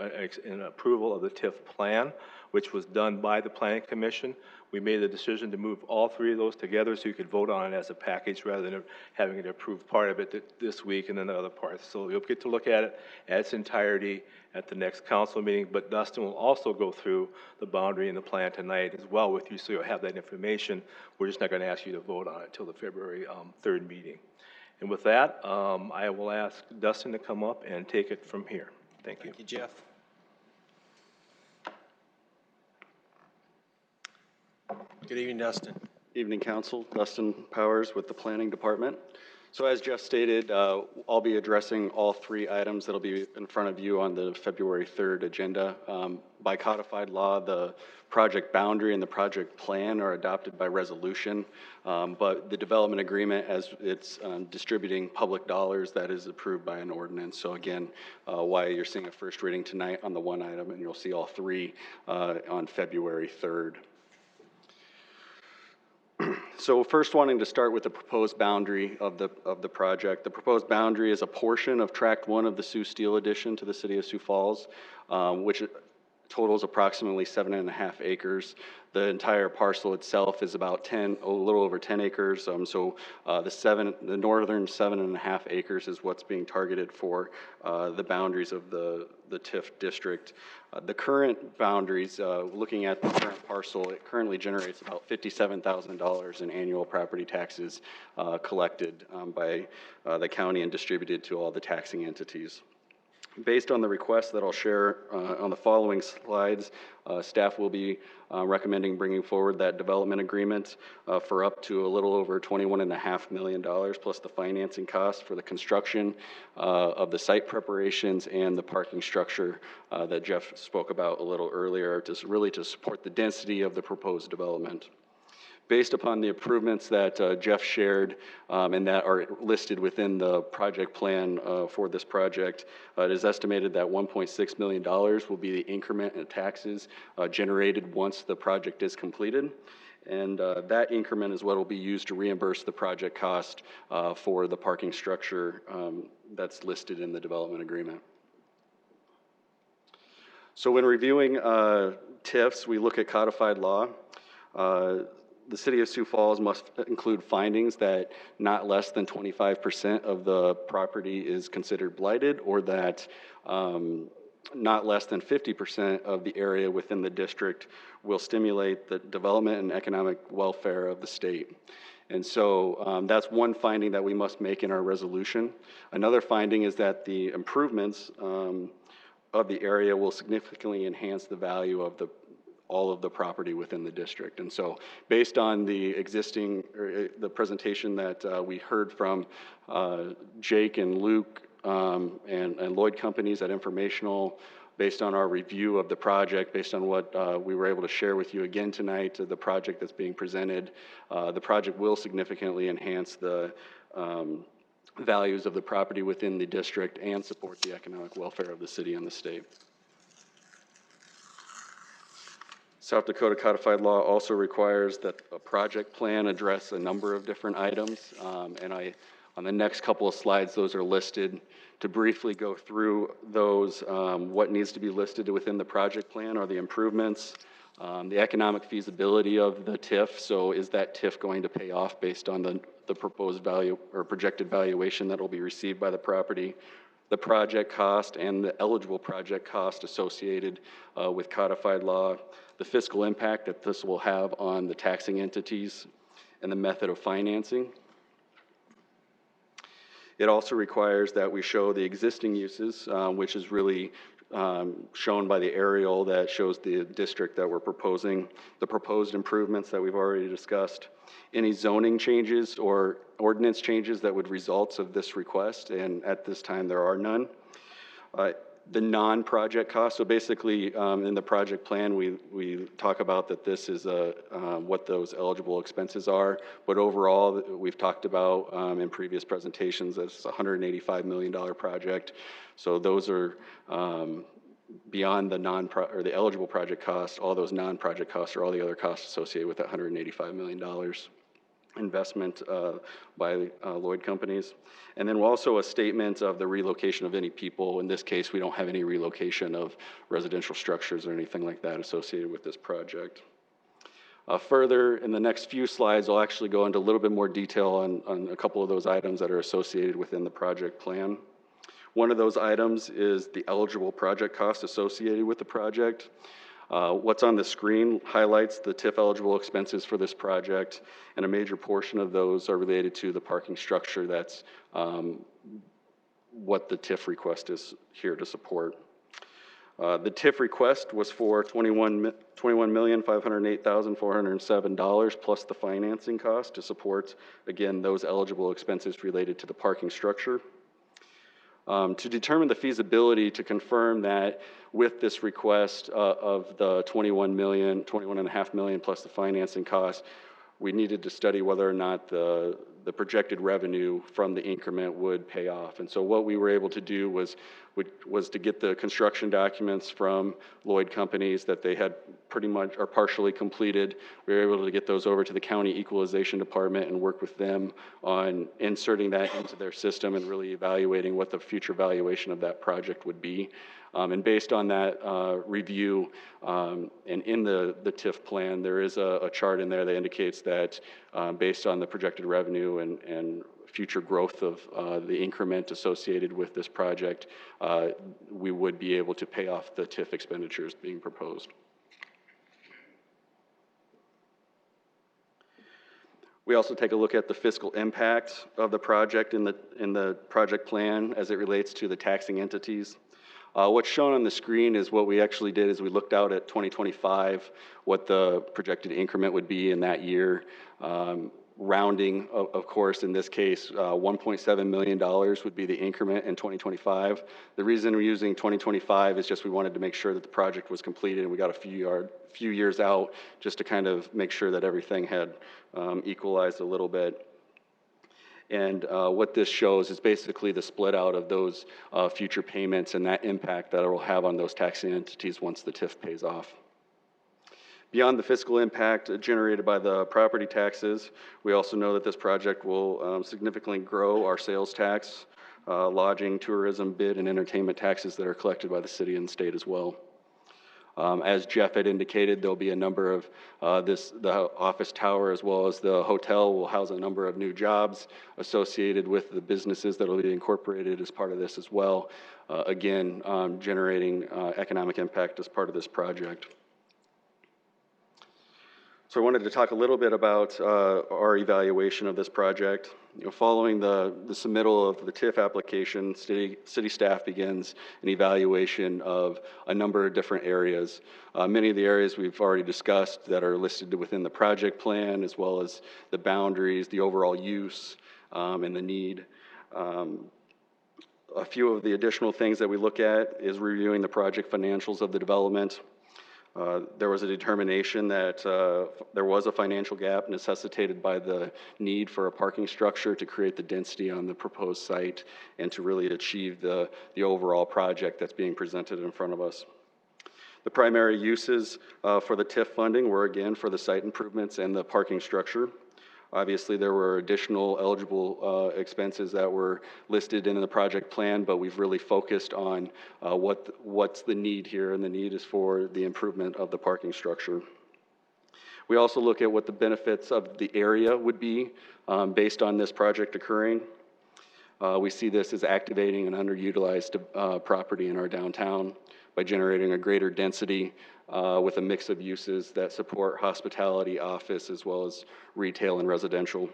and approval of the TIF plan, which was done by the Planning Commission. We made the decision to move all 3 of those together so you could vote on it as a package rather than having it approved part of it this week and then the other parts. So you'll get to look at it at its entirety at the next council meeting, but Dustin will also go through the boundary and the plan tonight as well with you, so you'll have that information. We're just not going to ask you to vote on it until the February 3rd meeting. And with that, I will ask Dustin to come up and take it from here. Thank you. Thank you, Jeff. Good evening, Dustin. Evening, Council. Dustin Powers with the Planning Department. So as Jeff stated, I'll be addressing all 3 items that'll be in front of you on the February 3rd agenda. By codified law, the project boundary and the project plan are adopted by resolution, but the development agreement, as it's distributing public dollars, that is approved by an ordinance. So again, why you're seeing a first reading tonight on the 1 item, and you'll see all 3 on February 3rd. So first, wanting to start with the proposed boundary of the project. The proposed boundary is a portion of Tract 1 of the Sioux Steel addition to the city of Sioux Falls, which totals approximately 7.5 acres. The entire parcel itself is about a little over 10 acres. So the northern 7.5 acres is what's being targeted for the boundaries of the TIF district. The current boundaries, looking at the current parcel, it currently generates about $57,000 in annual property taxes collected by the county and distributed to all the taxing entities. Based on the request that I'll share on the following slides, staff will be recommending bringing forward that development agreement for up to a little over $21.5 million plus the financing cost for the construction of the site preparations and the parking structure that Jeff spoke about a little earlier, really to support the density of the proposed development. Based upon the improvements that Jeff shared and that are listed within the project plan for this project, it is estimated that $1.6 million will be the increment in taxes generated once the project is completed. And that increment is what will be used to reimburse the project cost for the parking structure that's listed in the development agreement. So when reviewing TIFs, we look at codified law. The city of Sioux Falls must include findings that not less than 25% of the property is considered blighted, or that not less than 50% of the area within the district will stimulate the development and economic welfare of the state. And so that's one finding that we must make in our resolution. Another finding is that the improvements of the area will significantly enhance the value of all of the property within the district. And so based on the existing, the presentation that we heard from Jake and Luke and Lloyd Companies at Informational, based on our review of the project, based on what we were able to share with you again tonight, the project that's being presented, the project will significantly enhance the values of the property within the district and support the economic welfare of the city and the state. South Dakota codified law also requires that a project plan address a number of different items, and on the next couple of slides, those are listed. To briefly go through those, what needs to be listed within the project plan are the improvements, the economic feasibility of the TIF. So is that TIF going to pay off based on the proposed value or projected valuation that will be received by the property, the project cost and the eligible project cost associated with codified law, the fiscal impact that this will have on the taxing entities, and the method of financing. It also requires that we show the existing uses, which is really shown by the aerial that shows the district that we're proposing, the proposed improvements that we've already discussed, any zoning changes or ordinance changes that would result of this request, and at this time there are none. The non-project costs, so basically in the project plan we talk about that this is what those eligible expenses are, but overall we've talked about in previous presentations that it's a $185 million project, so those are beyond the eligible project cost. All those non-project costs are all the other costs associated with that $185 million investment by Lloyd Companies. And then also a statement of the relocation of any people. In this case, we don't have any relocation of residential structures or anything like that associated with this project. Further, in the next few slides, I'll actually go into a little bit more detail on a couple of those items that are associated within the project plan. One of those items is the eligible project cost associated with the project. What's on the screen highlights the TIF eligible expenses for this project, and a major portion of those are related to the parking structure. That's what the TIF request is here to support. The TIF request was for $21,508,407 plus the financing cost to support, again, those eligible expenses related to the parking structure. To determine the feasibility, to confirm that with this request of the $21.5 million plus the financing cost, we needed to study whether or not the projected revenue from the increment would pay off. And so what we were able to do was to get the construction documents from Lloyd Companies that they had pretty much or partially completed. We were able to get those over to the county equalization department and work with them on inserting that into their system and really evaluating what the future valuation of that project would be. And based on that review, and in the TIF plan, there is a chart in there that indicates that based on the projected revenue and future growth of the increment associated with this project, we would be able to pay off the TIF expenditures being proposed. We also take a look at the fiscal impact of the project in the project plan as it relates to the taxing entities. What's shown on the screen is what we actually did is we looked out at 2025, what the projected increment would be in that year. Rounding, of course, in this case, $1.7 million would be the increment in 2025. The reason we're using 2025 is just we wanted to make sure that the project was completed and we got a few years out just to kind of make sure that everything had equalized a little bit. And what this shows is basically the split out of those future payments and that impact that it will have on those taxing entities once the TIF pays off. Beyond the fiscal impact generated by the property taxes, we also know that this project will significantly grow our sales tax, lodging, tourism, bid, and entertainment taxes that are collected by the city and state as well. As Jeff had indicated, there'll be a number of, the office tower as well as the hotel will house a number of new jobs associated with the businesses that will be incorporated as part of this as well. Again, generating economic impact as part of this project. So I wanted to talk a little bit about our evaluation of this project. Following the submittal of the TIF application, city staff begins an evaluation of a number of different areas. Many of the areas we've already discussed that are listed within the project plan, as well as the boundaries, the overall use, and the need. A few of the additional things that we look at is reviewing the project financials of the development. There was a determination that there was a financial gap necessitated by the need for a parking structure to create the density on the proposed site and to really achieve the overall project that's being presented in front of us. The primary uses for the TIF funding were again for the site improvements and the parking structure. Obviously, there were additional eligible expenses that were listed in the project plan, but we've really focused on what's the need here, and the need is for the improvement of the parking structure. We also look at what the benefits of the area would be based on this project occurring. We see this as activating an underutilized property in our downtown by generating a greater density with a mix of uses that support hospitality, office, as well as retail and residential.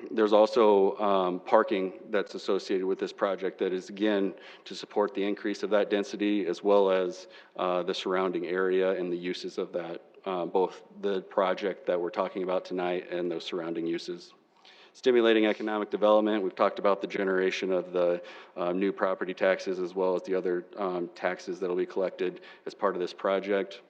There's also parking that's associated with this project that is, again, to support the increase of that density as well as the surrounding area and the uses of that, both the project that we're talking about tonight and those surrounding uses. Stimulating economic development, we've talked about the generation of the new property taxes as well as the other taxes that will be collected as part of this project,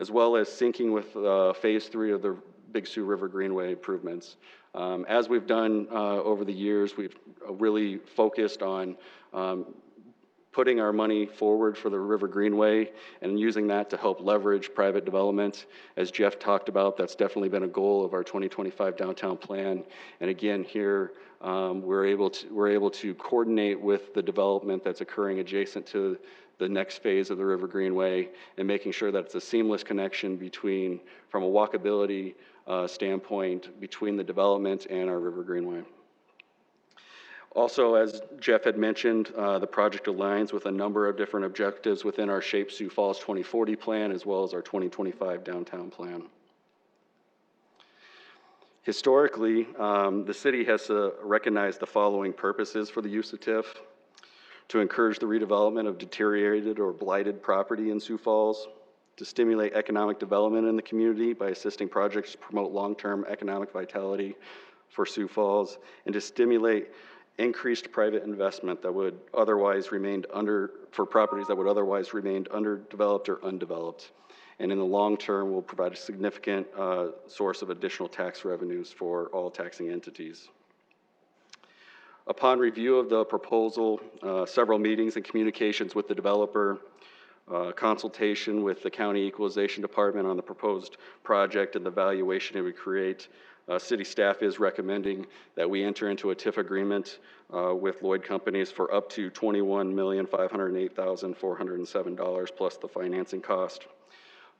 as well as syncing with phase 3 of the Big Sioux River Greenway improvements. As we've done over the years, we've really focused on putting our money forward for the River Greenway and using that to help leverage private development. As Jeff talked about, that's definitely been a goal of our 2025 downtown plan. And again, here we're able to coordinate with the development that's occurring adjacent to the next phase of the River Greenway and making sure that it's a seamless connection between, from a walkability standpoint, between the development and our River Greenway. Also, as Jeff had mentioned, the project aligns with a number of different objectives within our Shape Sioux Falls 2040 plan, as well as our 2025 downtown plan. Historically, the city has recognized the following purposes for the use of TIF: to encourage the redevelopment of deteriorated or blighted property in Sioux Falls, to stimulate economic development in the community by assisting projects to promote long-term economic vitality for Sioux Falls, and to stimulate increased private investment that would otherwise remain for properties that would otherwise remain underdeveloped or undeveloped. And in the long term, will provide a significant source of additional tax revenues for all taxing entities. Upon review of the proposal, several meetings and communications with the developer, consultation with the County Equalization Department on the proposed project and the valuation it would create, city staff is recommending that we enter into a TIF agreement with Lloyd Companies for up to $21,508,407 plus the financing cost.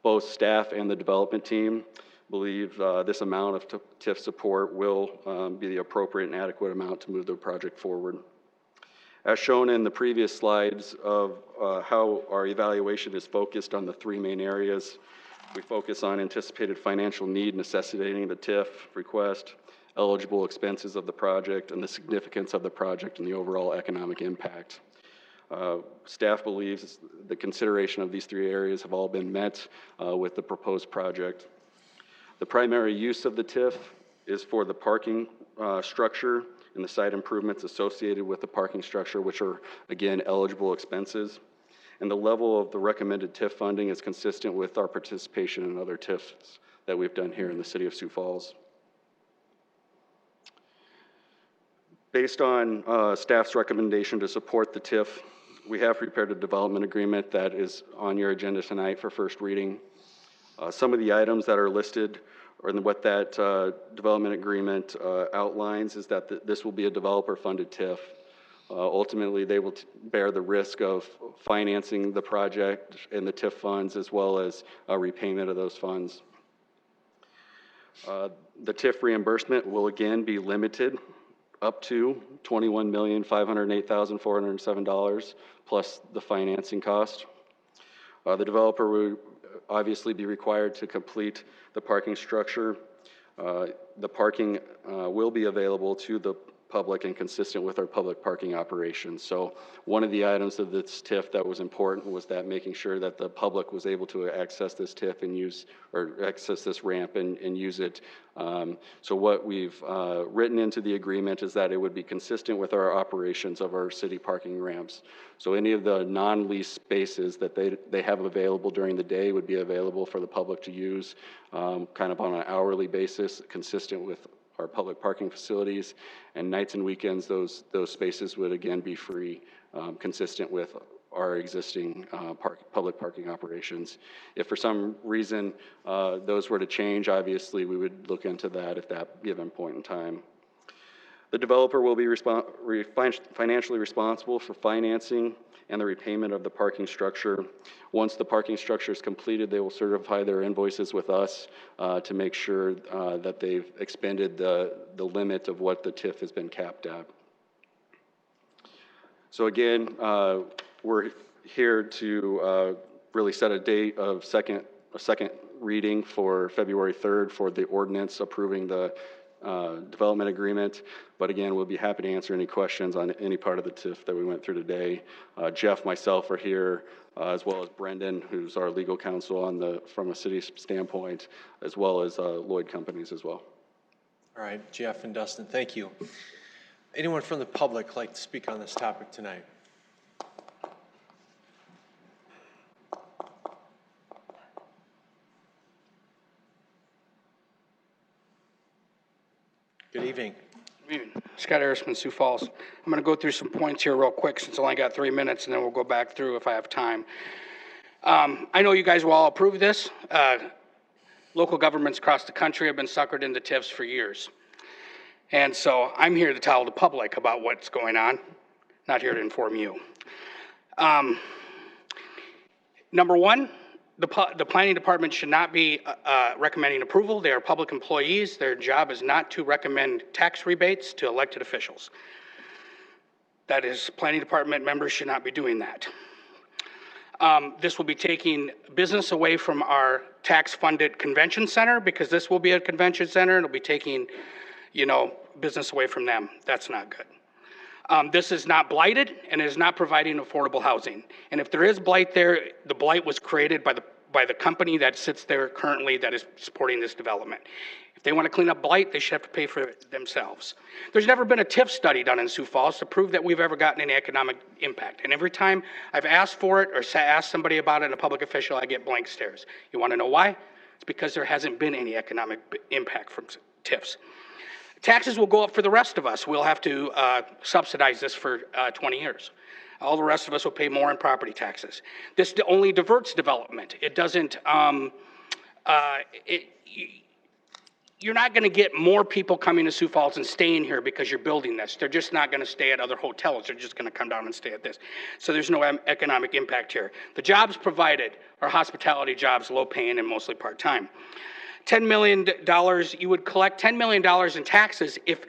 Both staff and the development team believe this amount of TIF support will be the appropriate and adequate amount to move the project forward. As shown in the previous slides of how our evaluation is focused on the 3 main areas, we focus on anticipated financial need necessitating the TIF request, eligible expenses of the project, and the significance of the project and the overall economic impact. Staff believes the consideration of these 3 areas have all been met with the proposed project. The primary use of the TIF is for the parking structure and the site improvements associated with the parking structure, which are, again, eligible expenses. And the level of the recommended TIF funding is consistent with our participation in other TIFs that we've done here in the city of Sioux Falls. Based on staff's recommendation to support the TIF, we have prepared a development agreement that is on your agenda tonight for first reading. Some of the items that are listed or what that development agreement outlines is that this will be a developer-funded TIF. Ultimately, they will bear the risk of financing the project and the TIF funds, as well as repayment of those funds. The TIF reimbursement will again be limited up to $21,508,407 plus the financing cost. The developer will obviously be required to complete the parking structure. The parking will be available to the public and consistent with our public parking operations. So one of the items of this TIF that was important was that making sure that the public was able to access this TIF and use, or access this ramp and use it. So what we've written into the agreement is that it would be consistent with our operations of our city parking ramps. So any of the non-lease spaces that they have available during the day would be available for the public to use kind of on an hourly basis, consistent with our public parking facilities, and nights and weekends, those spaces would again be free, consistent with our existing public parking operations. If for some reason those were to change, obviously we would look into that at that given point in time. The developer will be financially responsible for financing and the repayment of the parking structure. Once the parking structure is completed, they will certify their invoices with us to make sure that they've expended the limit of what the TIF has been capped at. So again, we're here to really set a date of a second reading for February 3rd for the ordinance approving the development agreement. But again, we'll be happy to answer any questions on any part of the TIF that we went through today. Jeff, myself are here, as well as Brendan, who's our legal counsel from a city standpoint, as well as Lloyd Companies as well. All right, Jeff and Dustin, thank you. Anyone from the public like to speak on this topic tonight? Good evening. Scott Harrisman, Sioux Falls. I'm going to go through some points here real quick since I only got 3 minutes, and then we'll go back through if I have time. I know you guys will all approve this. Local governments across the country have been suckered into TIFs for years. And so I'm here to tell the public about what's going on, not here to inform you. Number one, the planning department should not be recommending approval. They are public employees. Their job is not to recommend tax rebates to elected officials. That is, planning department members should not be doing that. This will be taking business away from our tax-funded convention center, because this will be a convention center, and it'll be taking, business away from them. That's not good. This is not blighted, and it is not providing affordable housing. And if there is blight there, the blight was created by the company that sits there currently that is supporting this development. If they want to clean up blight, they should have to pay for it themselves. There's never been a TIF study done in Sioux Falls to prove that we've ever gotten any economic impact. And every time I've asked for it or asked somebody about it, a public official, I get blank stares. You want to know why? It's because there hasn't been any economic impact from TIFs. Taxes will go up for the rest of us. We'll have to subsidize this for 20 years. All the rest of us will pay more in property taxes. This only diverts development. It doesn't, you're not going to get more people coming to Sioux Falls and staying here because you're building this. They're just not going to stay at other hotels. They're just going to come down and stay at this. So there's no economic impact here. The jobs provided are hospitality jobs, low paying and mostly part-time. $10 million, you would collect $10 million in taxes if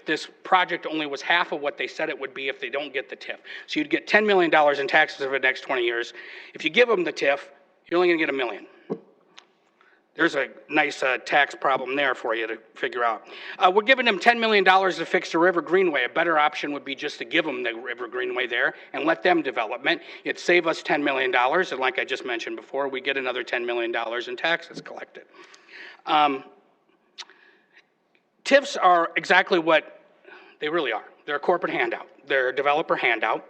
this project only was half of what they said it would be if they don't get the TIF. So you'd get $10 million in taxes over the next 20 years. If you give them the TIF, you're only going to get $1 million. There's a nice tax problem there for you to figure out. We're giving them $10 million to fix the River Greenway. A better option would be just to give them the River Greenway there and let them development. It'd save us $10 million, and like I just mentioned before, we get another $10 million in taxes collected. TIFs are exactly what they really are. They're a corporate handout. They're a developer handout.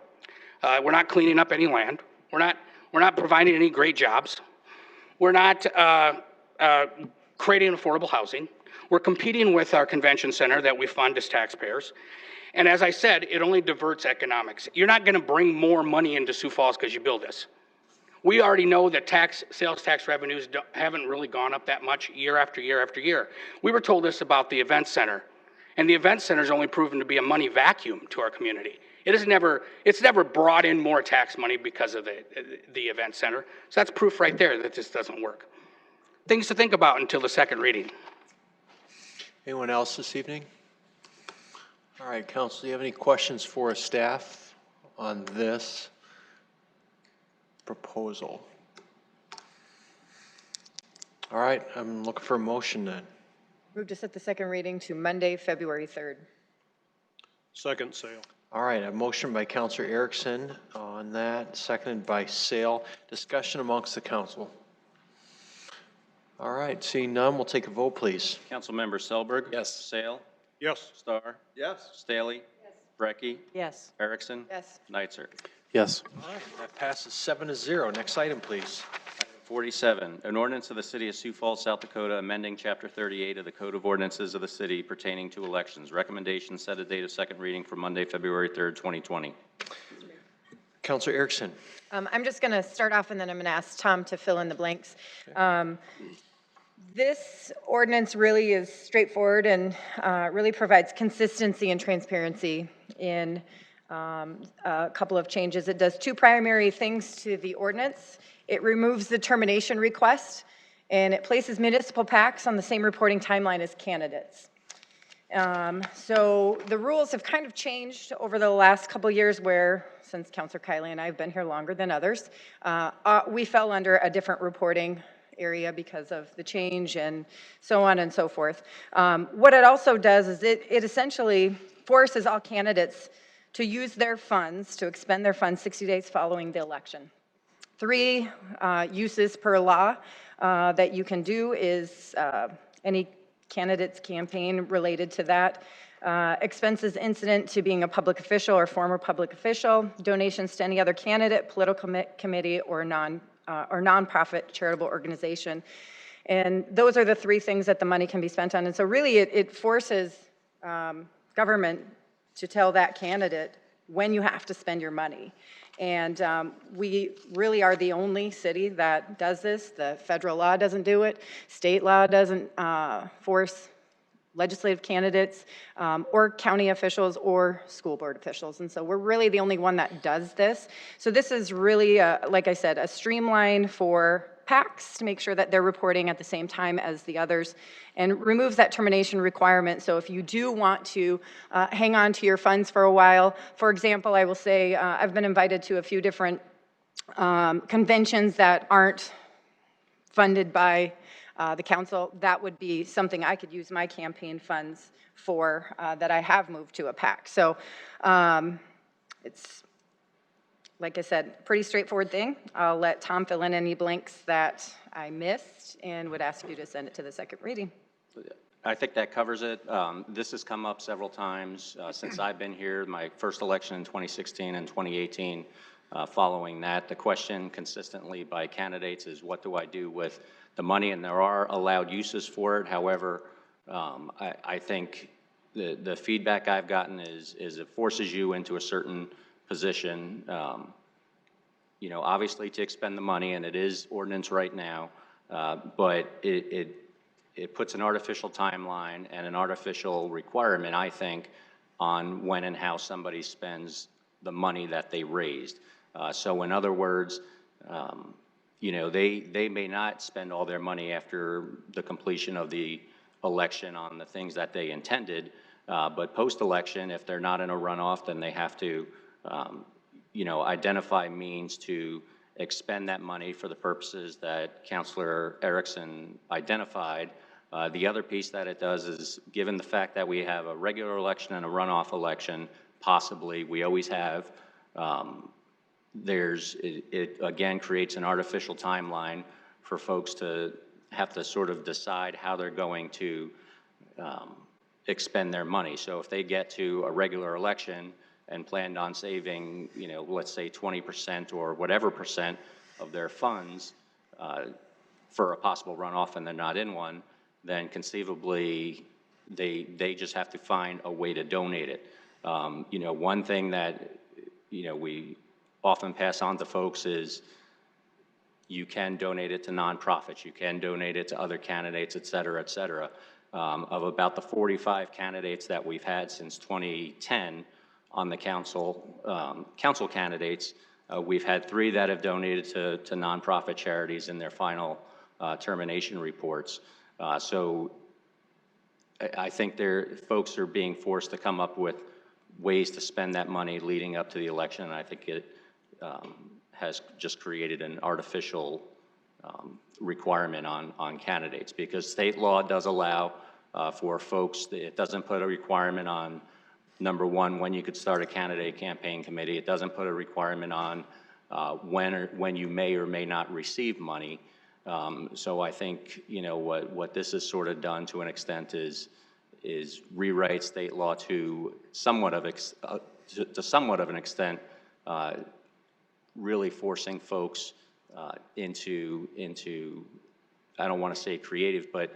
We're not cleaning up any land. We're not providing any great jobs. We're not creating affordable housing. We're competing with our convention center that we fund as taxpayers. And as I said, it only diverts economics. You're not going to bring more money into Sioux Falls because you build this. We already know that sales tax revenues haven't really gone up that much year after year after year. We were told this about the event center, and the event center is only proven to be a money vacuum to our community. It's never brought in more tax money because of the event center. So that's proof right there that this doesn't work. Things to think about until the second reading. Anyone else this evening? All right, council, do you have any questions for staff on this proposal? All right, I'm looking for a motion then. Move to set the second reading to Monday, February 3rd. Second, Sale. All right, a motion by Councilor Erickson on that, seconded by Sale. Discussion amongst the council. All right, seeing none, we'll take a vote, please. Councilmember Selberg? Yes. Sale? Yes. Starr? Yes. Staley? Yes. Brecky? Yes. Erickson? Yes. Neitzer? Yes. All right, that passes 7-0. Next item, please. 47, an ordinance of the City of Sioux Falls, South Dakota, amending Chapter 38 of the Code of Ordinances of the city pertaining to elections. Recommendation, set a date of second reading for Monday, February 3rd, 2020. Councilor Erickson. I'm just going to start off and then I'm going to ask Tom to fill in the blanks. This ordinance really is straightforward and really provides consistency and transparency in a couple of changes. It does two primary things to the ordinance. It removes the termination request, and it places municipal PACs on the same reporting timeline as candidates. So the rules have kind of changed over the last couple of years where, since Councilor Kiley and I have been here longer than others, we fell under a different reporting area because of the change and so on and so forth. What it also does is it essentially forces all candidates to use their funds, to expend their funds 60 days following the election. 3 uses per law that you can do is any candidate's campaign related to that, expenses incident to being a public official or former public official, donations to any other candidate, political committee, or nonprofit charitable organization. And those are the 3 things that the money can be spent on. And so really it forces government to tell that candidate when you have to spend your money. And we really are the only city that does this. The federal law doesn't do it. State law doesn't force legislative candidates or county officials or school board officials. And so we're really the only one that does this. So this is really, like I said, a streamline for PACs to make sure that they're reporting at the same time as the others, and removes that termination requirement. So if you do want to hang on to your funds for a while, for example, I will say I've been invited to a few different conventions that aren't funded by the council. That would be something I could use my campaign funds for that I have moved to a PAC. So it's, like I said, pretty straightforward thing. I'll let Tom fill in any blanks that I missed and would ask you to send it to the second reading. I think that covers it. This has come up several times since I've been here. My first election in 2016 and 2018. Following that, the question consistently by candidates is, what do I do with the money? And there are allowed uses for it. However, I think the feedback I've gotten is it forces you into a certain position, you know, obviously to expend the money, and it is ordinance right now, but it puts an artificial timeline and an artificial requirement, I think, on when and how somebody spends the money that they raised. So in other words, you know, they may not spend all their money after the completion of the election on the things that they intended, but post-election, if they're not in a runoff, then they have to you know, identify means to expend that money for the purposes that Councilor Erickson identified. The other piece that it does is, given the fact that we have a regular election and a runoff election, possibly, we always have, it again creates an artificial timeline for folks to have to sort of decide how they're going to expend their money. So if they get to a regular election and planned on saving, you know, let's say 20% or whatever percent of their funds for a possible runoff and they're not in one, then conceivably they just have to find a way to donate it. You know, one thing that, you know, we often pass on to folks is you can donate it to nonprofits, you can donate it to other candidates, et cetera, et cetera. Of about the 45 candidates that we've had since 2010, on the council candidates. We've had 3 that have donated to nonprofit charities in their final termination reports. So I think folks are being forced to come up with ways to spend that money leading up to the election, and I think it has just created an artificial requirement on candidates, because state law does allow for folks, it doesn't put a requirement on, number one, when you could start a candidate campaign committee. It doesn't put a requirement on when you may or may not receive money. So I think, you know, what this has sort of done to an extent is rewrite state law to somewhat of an extent, really forcing folks into I don't want to say creative, but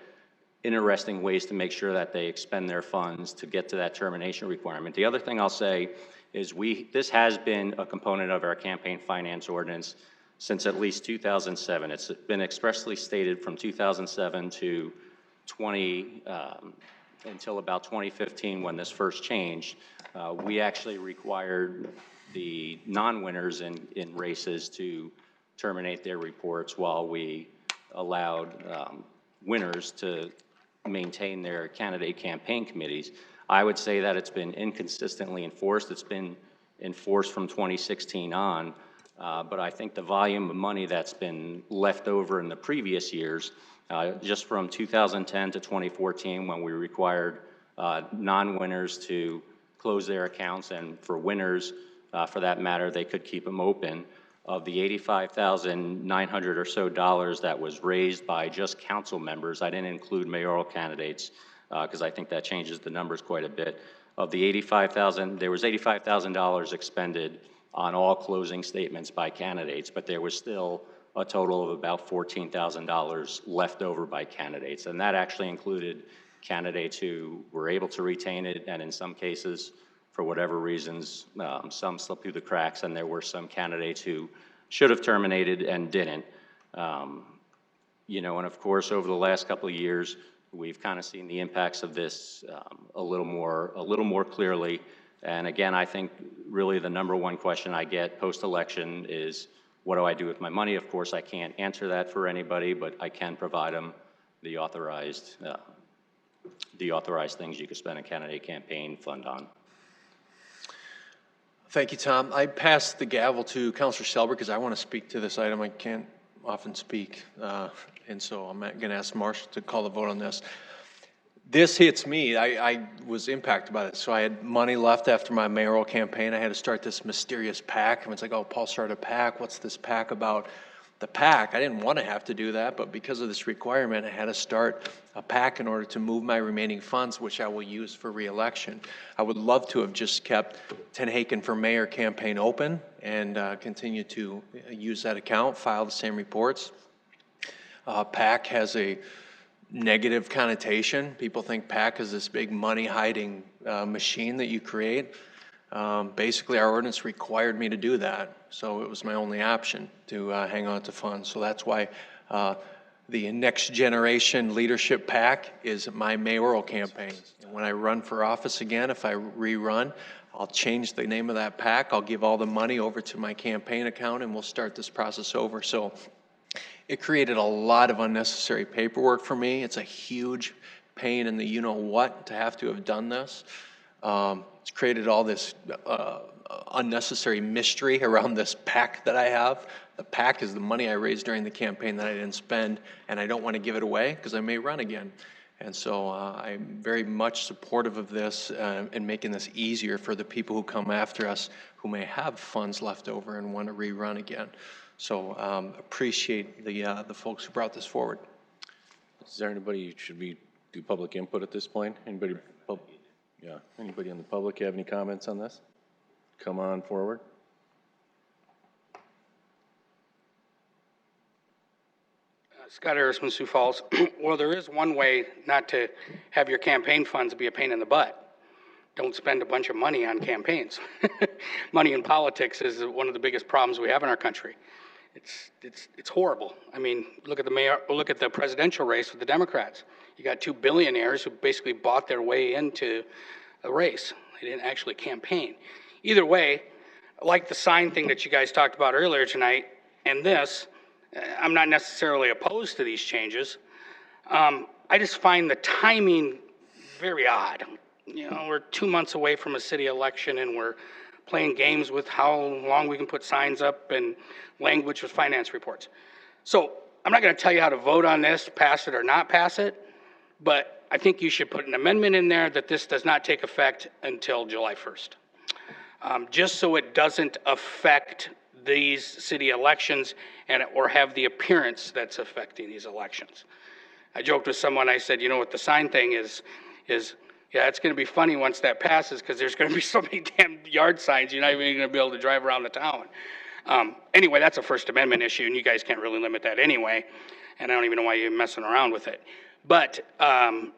interesting ways to make sure that they expend their funds to get to that termination requirement. The other thing I'll say is this has been a component of our campaign finance ordinance since at least 2007. It's been expressly stated from 2007 to until about 2015 when this first changed. We actually required the non-winners in races to terminate their reports, while we allowed winners to maintain their candidate campaign committees. I would say that it's been inconsistently enforced. It's been enforced from 2016 on, but I think the volume of money that's been left over in the previous years, just from 2010 to 2014, when we required non-winners to close their accounts, and for winners, for that matter, they could keep them open. Of the $85,900 or so that was raised by just council members, I didn't include mayoral candidates because I think that changes the numbers quite a bit. Of the $85,000, there was $85,000 expended on all closing statements by candidates, but there was still a total of about $14,000 left over by candidates, and that actually included candidates who were able to retain it, and in some cases, for whatever reasons, some slipped through the cracks, and there were some candidates who should have terminated and didn't. You know, and of course, over the last couple of years, we've kind of seen the impacts of this a little more clearly. And again, I think really the number one question I get post-election is, what do I do with my money? Of course, I can't answer that for anybody, but I can provide them the authorized things you could spend a candidate campaign fund on. Thank you, Tom. I pass the gavel to Councilor Selber because I want to speak to this item. I can't often speak, and so I'm going to ask Marshall to call the vote on this. This hits me. I was impacted by this. So I had money left after my mayoral campaign. I had to start this mysterious PAC. And it's like, oh, Paul started a PAC. What's this PAC about? The PAC, I didn't want to have to do that, but because of this requirement, I had to start a PAC in order to move my remaining funds, which I will use for re-election. I would love to have just kept Tenhaken for Mayor campaign open and continue to use that account, file the same reports. PAC has a negative connotation. People think PAC is this big money-hiding machine that you create. Basically, our ordinance required me to do that, so it was my only option to hang on to funds. So that's why the Next Generation Leadership PAC is my mayoral campaign. And when I run for office again, if I rerun, I'll change the name of that PAC. I'll give all the money over to my campaign account, and we'll start this process over. So it created a lot of unnecessary paperwork for me. It's a huge pain in the you-know-what to have to have done this. It's created all this unnecessary mystery around this PAC that I have. The PAC is the money I raised during the campaign that I didn't spend, and I don't want to give it away because I may run again. And so I'm very much supportive of this and making this easier for the people who come after us who may have funds left over and want to rerun again. So appreciate the folks who brought this forward. Is there anybody, should we do public input at this point? Anybody? Yeah, anybody in the public have any comments on this? Come on forward. Scott Harrisman, Sioux Falls. Well, there is one way not to have your campaign funds be a pain in the butt. Don't spend a bunch of money on campaigns. Money in politics is one of the biggest problems we have in our country. It's horrible. I mean, look at the presidential race with the Democrats. You got 2 billionaires who basically bought their way into a race. They didn't actually campaign. Either way, like the sign thing that you guys talked about earlier tonight, and this, I'm not necessarily opposed to these changes. I just find the timing very odd. You know, we're 2 months away from a city election and we're playing games with how long we can put signs up and language with finance reports. So I'm not going to tell you how to vote on this, pass it or not pass it, but I think you should put an amendment in there that this does not take effect until July 1st. Just so it doesn't affect these city elections or have the appearance that's affecting these elections. I joked with someone, I said, you know what the sign thing is, yeah, it's going to be funny once that passes because there's going to be so many damn yard signs, you're not even going to be able to drive around the town. Anyway, that's a First Amendment issue, and you guys can't really limit that anyway, and I don't even know why you're messing around with it. But I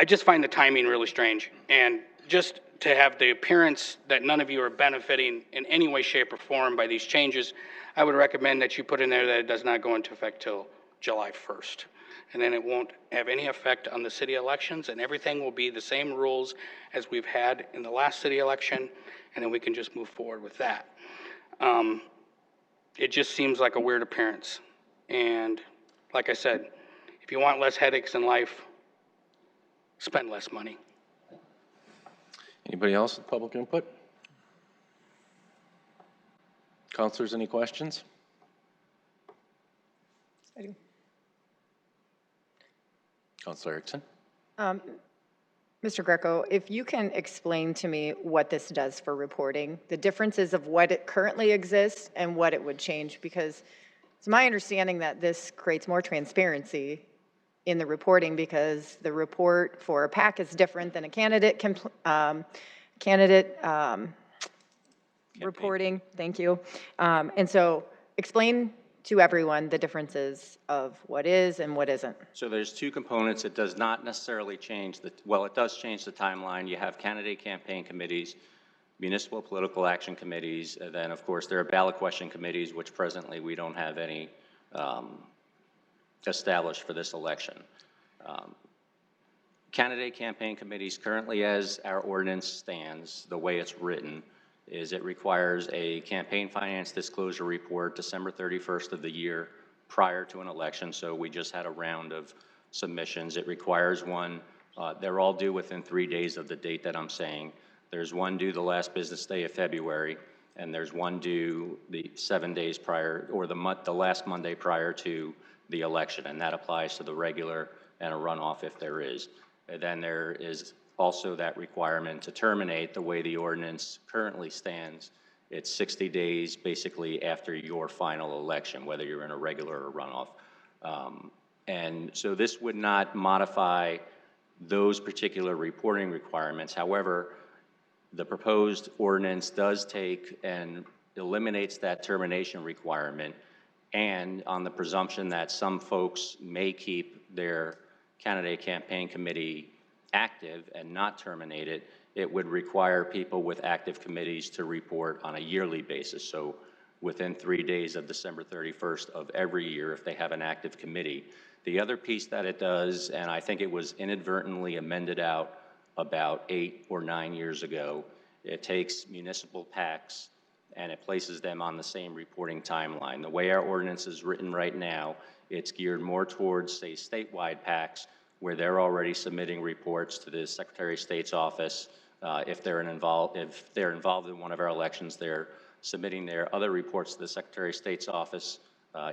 just find the timing really strange, and just to have the appearance that none of you are benefiting in any way, shape, or form by these changes, I would recommend that you put in there that it does not go into effect till July 1st. And then it won't have any effect on the city elections, and everything will be the same rules as we've had in the last city election, and then we can just move forward with that. It just seems like a weird appearance. And like I said, if you want less headaches in life, spend less money. Anybody else with public input? Councilors, any questions? I do. Councilor Erickson? Mr. Greco, if you can explain to me what this does for reporting, the differences of what it currently exists and what it would change, because it's my understanding that this creates more transparency in the reporting because the report for a PAC is different than a candidate reporting. Thank you. And so explain to everyone the differences of what is and what isn't. So there's two components. It does not necessarily change well, it does change the timeline. You have candidate campaign committees, municipal political action committees, and then of course there are ballot question committees, which presently we don't have any established for this election. Candidate campaign committees currently, as our ordinance stands, the way it's written, is it requires a campaign finance disclosure report December 31st of the year prior to an election. So we just had a round of submissions. It requires one. They're all due within 3 days of the date that I'm saying. There's one due the last business day of February, and there's one due the 7 days prior, or the last Monday prior to the election, and that applies to the regular and a runoff if there is. And then there is also that requirement to terminate the way the ordinance currently stands. It's 60 days basically after your final election, whether you're in a regular or runoff. And so this would not modify those particular reporting requirements. However, the proposed ordinance does take and eliminates that termination requirement, and on the presumption that some folks may keep their candidate campaign committee active and not terminate it, it would require people with active committees to report on a yearly basis. So within 3 days of December 31st of every year if they have an active committee. The other piece that it does, and I think it was inadvertently amended out about 8 or 9 years ago, it takes municipal PACs and it places them on the same reporting timeline. The way our ordinance is written right now, it's geared more towards, say, statewide PACs, where they're already submitting reports to the Secretary of State's office. If they're involved in one of our elections, they're submitting their other reports to the Secretary of State's office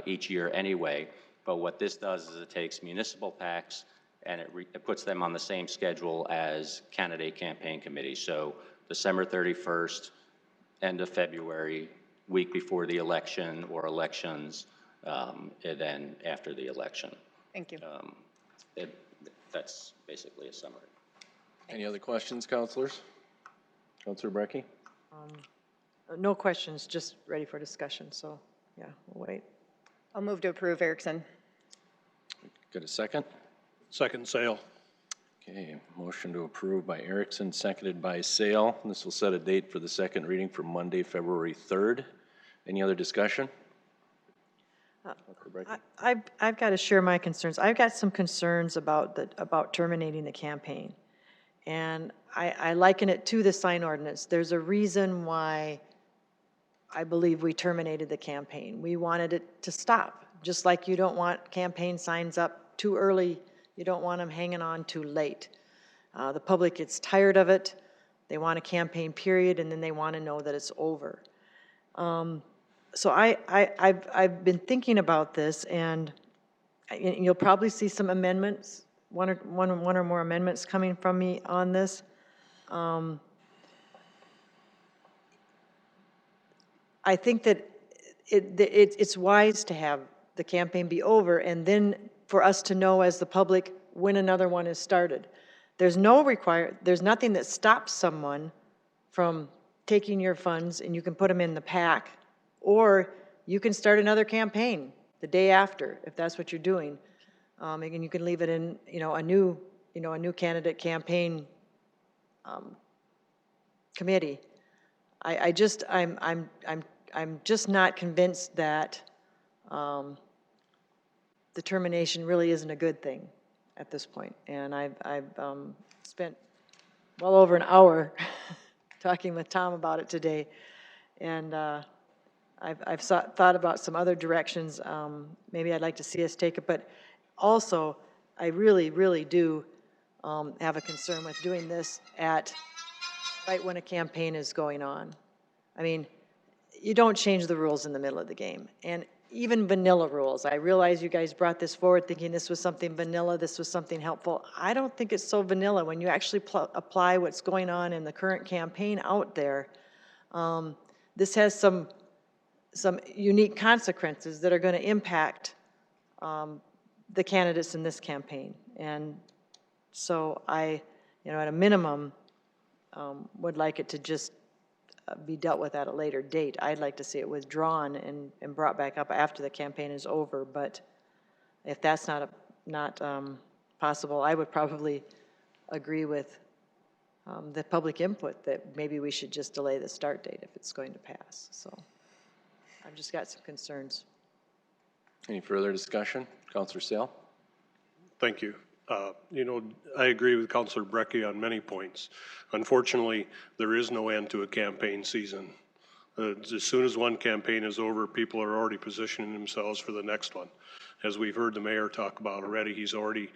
each year anyway. But what this does is it takes municipal PACs and it puts them on the same schedule as candidate campaign committees. So December 31st, end of February, week before the election or elections, and then after the election. Thank you. That's basically a summary. Any other questions, councilors? Councilor Brecky? No questions, just ready for discussion, so yeah, we'll wait. I'll move to approve, Erickson. Got a second? Second, Sale. Okay, motion to approve by Erickson, seconded by Sale. This will set a date for the second reading for Monday, February 3rd. Any other discussion? I've got to share my concerns. I've got some concerns about terminating the campaign. And I liken it to the sign ordinance. There's a reason why I believe we terminated the campaign. We wanted it to stop, just like you don't want campaign signs up too early. You don't want them hanging on too late. The public gets tired of it. They want a campaign period, and then they want to know that it's over. So I've been thinking about this, and you'll probably see some amendments, one or more amendments coming from me on this. I think that it's wise to have the campaign be over, and then for us to know as the public when another one is started. There's nothing that stops someone from taking your funds, and you can put them in the PAC, or you can start another campaign the day after, if that's what you're doing. And you can leave it in, a new candidate campaign committee. I'm just not convinced that the termination really isn't a good thing at this point. And I've spent well over an hour talking with Tom about it today, and I've thought about some other directions. Maybe I'd like to see us take it, but also I really, really do have a concern with doing this right when a campaign is going on. I mean, you don't change the rules in the middle of the game. And even vanilla rules, I realize you guys brought this forward thinking this was something vanilla, this was something helpful. I don't think it's so vanilla when you actually apply what's going on in the current campaign out there. This has some unique consequences that are going to impact the candidates in this campaign. And so I, at a minimum, would like it to just be dealt with at a later date. I'd like to see it withdrawn and brought back up after the campaign is over, but if that's not possible, I would probably agree with the public input that maybe we should just delay the start date if it's going to pass. So I've just got some concerns. Any further discussion? Councilor Sale? Thank you. I agree with Councilor Brecky on many points. Unfortunately, there is no end to a campaign season. As soon as one campaign is over, people are already positioning themselves for the next one. As we've heard the mayor talk about already, he's already,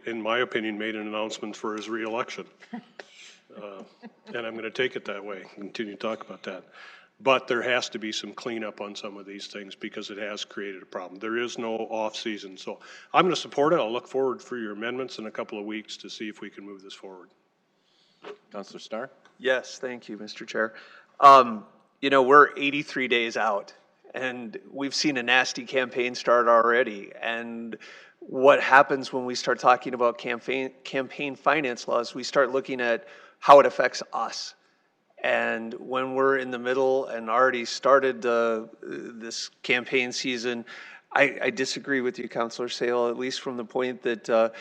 in my opinion, made an announcement for his reelection. And I'm going to take it that way, continue to talk about that. But there has to be some cleanup on some of these things because it has created a problem. There is no off season. So I'm going to support it. I'll look forward for your amendments in a couple of weeks to see if we can move this forward. Councilor Starr? Yes, thank you, Mr. Chair. We're 83 days out, and we've seen a nasty campaign start already. And what happens when we start talking about campaign finance laws, we start looking at how it affects us. And when we're in the middle and already started this campaign season, I disagree with you, Councilor Sale, at least from the point that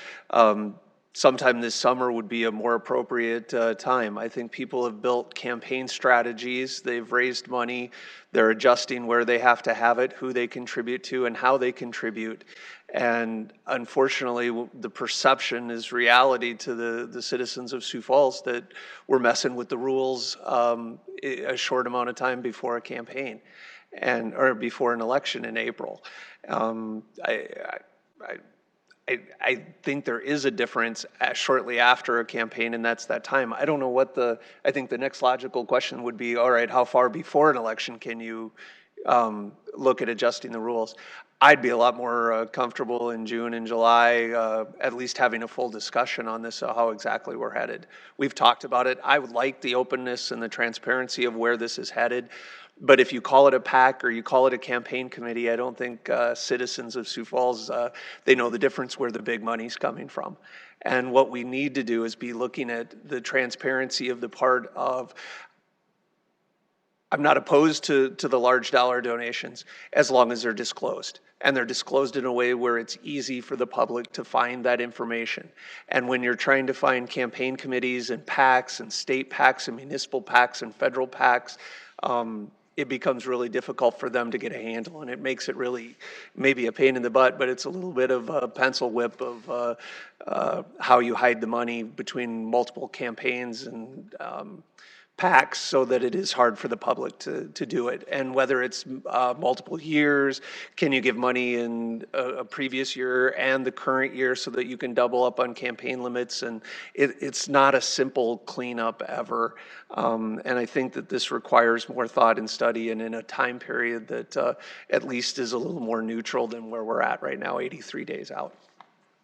sometime this summer would be a more appropriate time. I think people have built campaign strategies. They've raised money. They're adjusting where they have to have it, who they contribute to, and how they contribute. And unfortunately, the perception is reality to the citizens of Sioux Falls that we're messing with the rules a short amount of time before a campaign or before an election in April. I think there is a difference shortly after a campaign, and that's that time. I don't know I think the next logical question would be, all right, how far before an election can you look at adjusting the rules? I'd be a lot more comfortable in June and July, at least having a full discussion on this, how exactly we're headed. We've talked about it. I would like the openness and the transparency of where this is headed. But if you call it a PAC or you call it a campaign committee, I don't think citizens of Sioux Falls, they know the difference where the big money's coming from. And what we need to do is be looking at the transparency of the part of, I'm not opposed to the large dollar donations as long as they're disclosed. And they're disclosed in a way where it's easy for the public to find that information. And when you're trying to find campaign committees and PACs and state PACs and municipal PACs and federal PACs, it becomes really difficult for them to get a handle, and it makes it really maybe a pain in the butt, but it's a little bit of a pencil whip of how you hide the money between multiple campaigns and PACs so that it is hard for the public to do it. And whether it's multiple years, can you give money in a previous year and the current year so that you can double up on campaign limits? And it's not a simple cleanup ever. And I think that this requires more thought and study, and in a time period that at least is a little more neutral than where we're at right now, 83 days out.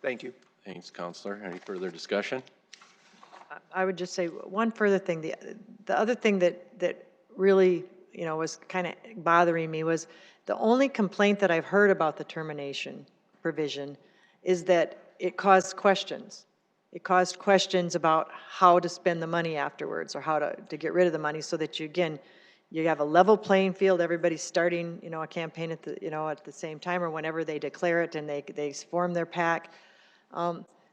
Thank you. Thanks, Counselor. Any further discussion? I would just say one further thing. The other thing that really, was kind of bothering me was the only complaint that I've heard about the termination provision is that it caused questions. It caused questions about how to spend the money afterwards, or how to get rid of the money, so that you have a level playing field. Everybody's starting, a campaign at the same time, or whenever they declare it and they form their PAC.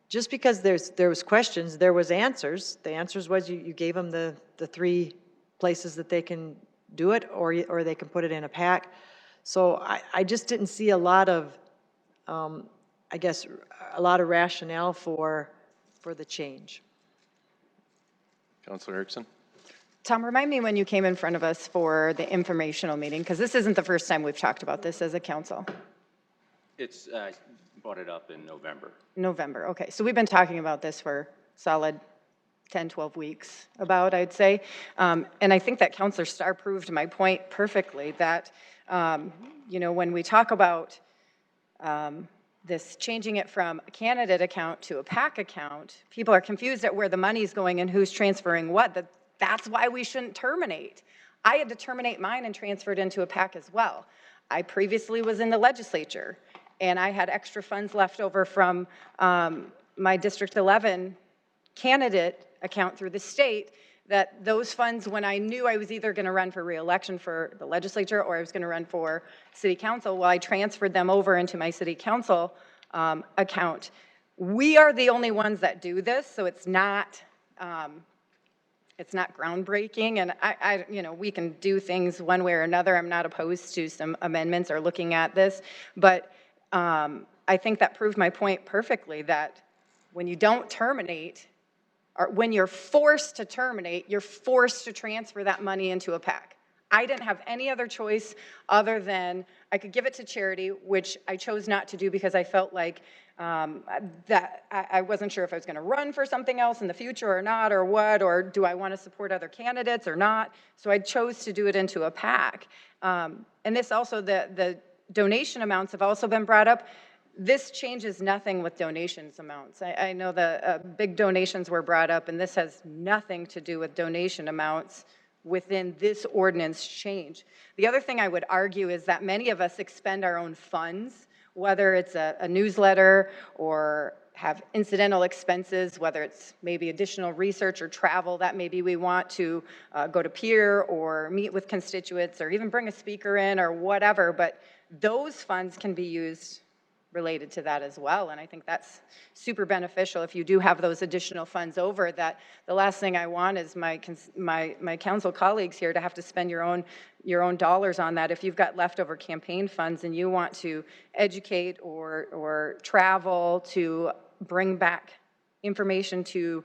Just because there was questions, there was answers. The answers was you gave them the 3 places that they can do it, or they can put it in a PAC. So I just didn't see a lot of, a lot of rationale for the change. Counselor Erickson? Tom, remind me when you came in front of us for the informational meeting, because this isn't the first time we've talked about this as a council. It's, brought it up in November. November, okay. So we've been talking about this for solid 10, 12 weeks about, I'd say. And I think that Councilor Starr proved my point perfectly that, when we talk about this changing it from a candidate account to a PAC account, people are confused at where the money's going and who's transferring what. That's why we shouldn't terminate. I had to terminate mine and transfer it into a PAC as well. I previously was in the legislature, and I had extra funds left over from my District 11 candidate account through the state, that those funds, when I knew I was either going to run for re-election for the legislature or I was going to run for city council, well, I transferred them over into my city council account. We are the only ones that do this, so it's not groundbreaking, and we can do things one way or another. I'm not opposed to some amendments or looking at this, but I think that proved my point perfectly, that when you don't terminate, or when you're forced to terminate, you're forced to transfer that money into a PAC. I didn't have any other choice other than I could give it to charity, which I chose not to do because I felt like that I wasn't sure if I was going to run for something else in the future or not, or what, or do I want to support other candidates or not. So I chose to do it into a PAC. And this also, the donation amounts have also been brought up. This changes nothing with donations amounts. I know the big donations were brought up, and this has nothing to do with donation amounts within this ordinance change. The other thing I would argue is that many of us expend our own funds, whether it's a newsletter or have incidental expenses, whether it's maybe additional research or travel that maybe we want to go to Pier or meet with constituents or even bring a speaker in or whatever, but those funds can be used related to that as well. And I think that's super beneficial if you do have those additional funds over. That the last thing I want is my council colleagues here to have to spend your own dollars on that. If you've got leftover campaign funds and you want to educate or travel to bring back information to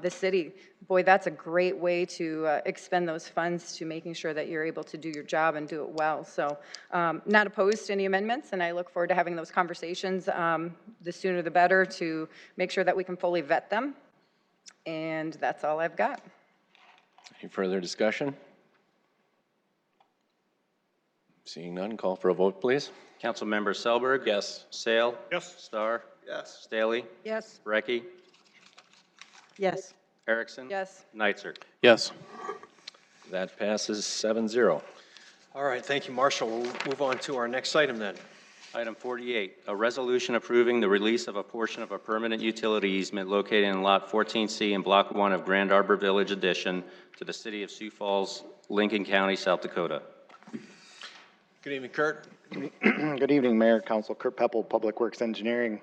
the city, boy, that's a great way to expend those funds to making sure that you're able to do your job and do it well. So not opposed to any amendments, and I look forward to having those conversations the sooner the better to make sure that we can fully vet them. And that's all I've got. Any further discussion? Seeing none, call for a vote, please. Councilmember Selberg? Yes. Sale? Yes. Starr? Yes. Staley? Yes. Brecky? Yes. Erickson? Yes. Neitzer? Yes. That passes 7-0. All right, thank you, Marshall. We'll move on to our next item then. Item 48, a resolution approving the release of a portion of a permanent utility easement located in Lot 14C in Block 1 of Grand Arbor Village Addition to the city of Sioux Falls, Lincoln County, South Dakota. Good evening, Kurt. Good evening, Mayor, Council. Kurt Peppel, Public Works Engineering.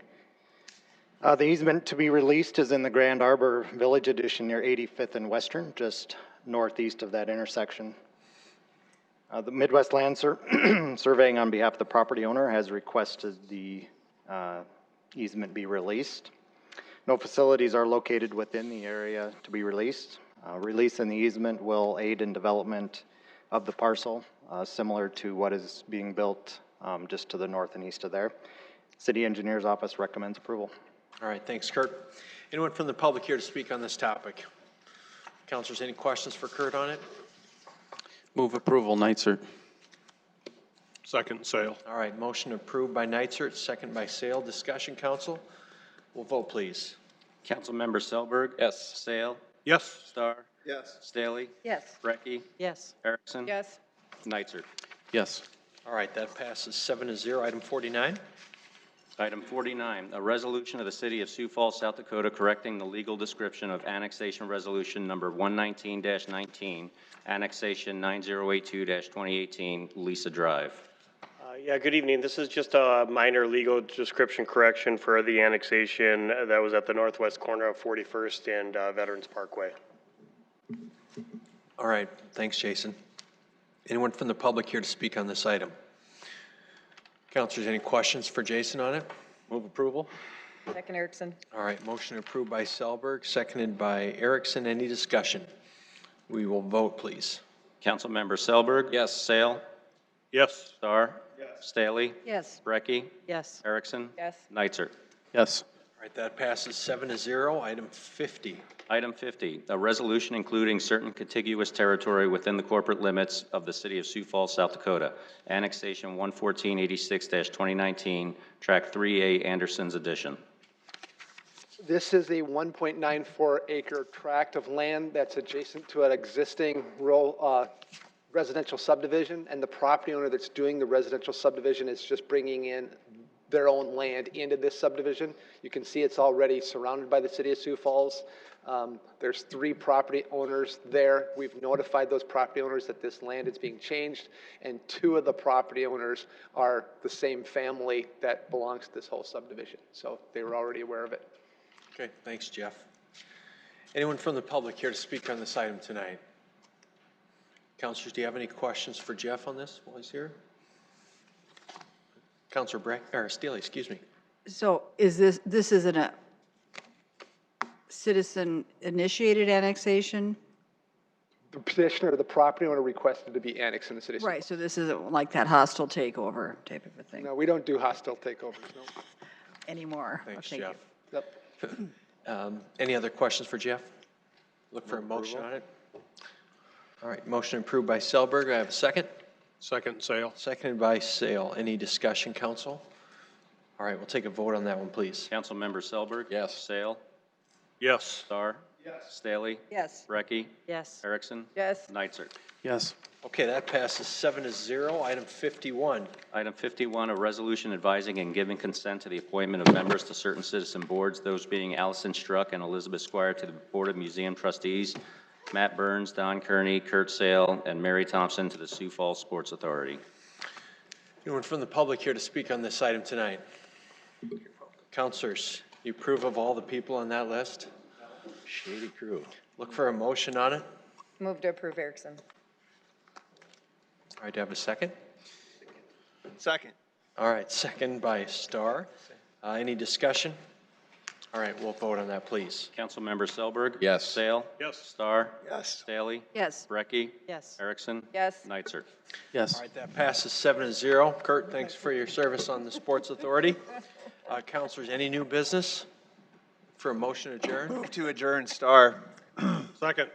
The easement to be released is in the Grand Arbor Village Addition near 85th and Western, just northeast of that intersection. The Midwest Land Surveying on behalf of the property owner has requested the easement be released. No facilities are located within the area to be released. Release in the easement will aid in development of the parcel, similar to what is being built just to the north and east of there. City Engineer's Office recommends approval. All right, thanks, Kurt. Anyone from the public here to speak on this topic? Councilors, any questions for Kurt on it? Move approval, Nitzert. Second, Sale. All right, motion approved by Nitzert, second by Sale. Discussion, council? We'll vote, please. Councilmember Selberg. Yes. Sale. Yes. Star. Yes. Staley. Yes. Brecky. Yes. Erickson. Yes. Nitzert. Yes. All right, that passes 7-0. Item 49. Item 49, a resolution of the City of Sioux Falls, South Dakota, correcting the legal description of Annexation Resolution Number 119-19, Annexation 9082-2018, Lisa Drive. Yeah, good evening. This is just a minor legal description correction for the annexation that was at the northwest corner of 41st and Veterans Parkway. All right, thanks, Jason. Anyone from the public here to speak on this item? Councilors, any questions for Jason on it? Move approval. Second Erickson. All right, motion approved by Selberg, seconded by Erickson. Any discussion? We will vote, please. Councilmember Selberg. Yes. Sale. Yes. Star. Yes. Staley. Yes. Brecky. Yes. Erickson. Yes. Nitzert. Yes. All right, that passes 7-0. Item 50. Item 50, a resolution including certain contiguous territory within the corporate limits of the City of Sioux Falls, South Dakota. Annexation 11486-2019, Track 3A, Anderson's Addition. This is a 1.94 acre tract of land that's adjacent to an existing rural residential subdivision, and the property owner that's doing the residential subdivision is just bringing in their own land into this subdivision. You can see it's already surrounded by the City of Sioux Falls. There's 3 property owners there. We've notified those property owners that this land is being changed, and 2 of the property owners are the same family that belongs to this whole subdivision. So they were already aware of it. Okay, thanks, Jeff. Anyone from the public here to speak on this item tonight? Councilors, do you have any questions for Jeff on this while he's here? Councilor Staley, excuse me. So is this isn't a citizen-initiated annexation? The petitioner, the property owner, requested to be annexed in the city. Right, so this isn't like that hostile takeover type of a thing No, we don't do hostile takeovers, no. anymore. Thanks, Thank Jeff. you. Yep. Any other questions for Jeff? Look for a motion on it. All right, motion approved by Selberg. I have a second. Second, Sale. Seconded by Sale. Any discussion, council? All right, we'll take a vote on that one, please. Councilmember Selberg. Yes. Sale. Yes. Star. Yes. Staley. Yes. Brecky. Yes. Erickson. Yes. Nitzert. Yes. Okay, that passes 7-0. Item 51. Item 51, a resolution advising and giving consent to the appointment of members to certain citizen boards, those being Allison Struck and Elizabeth Squire to the Board of Museum Trustees, Matt Burns, Don Kearney, Kurt Sale, and Mary Thompson to the Sioux Falls Sports Authority. Anyone from the public here to speak on this item tonight? Councilors, you approve of all the people on that list? Shady crew. Look for a motion on it. Move to approve Erickson. All right, do I have a second? Second. All right, second by Star. Any discussion? All right, we'll vote on that, please. Councilmember Selberg. Yes. Sale. Yes. Star. Yes. Staley. Yes. Brecky. Yes. Erickson. Yes. Nitzert. Yes. All right, that passes 7-0. Kurt, thanks for your service on the Sports Authority. Councilors, any new business? For a motion to adjourn? Move to adjourn, Star. Second.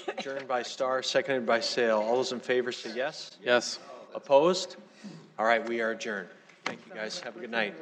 Adjourned by Star, seconded by Sale. All those in favor say yes. Yes. Opposed? All right, we are adjourned. Thank you, guys. Have a good night.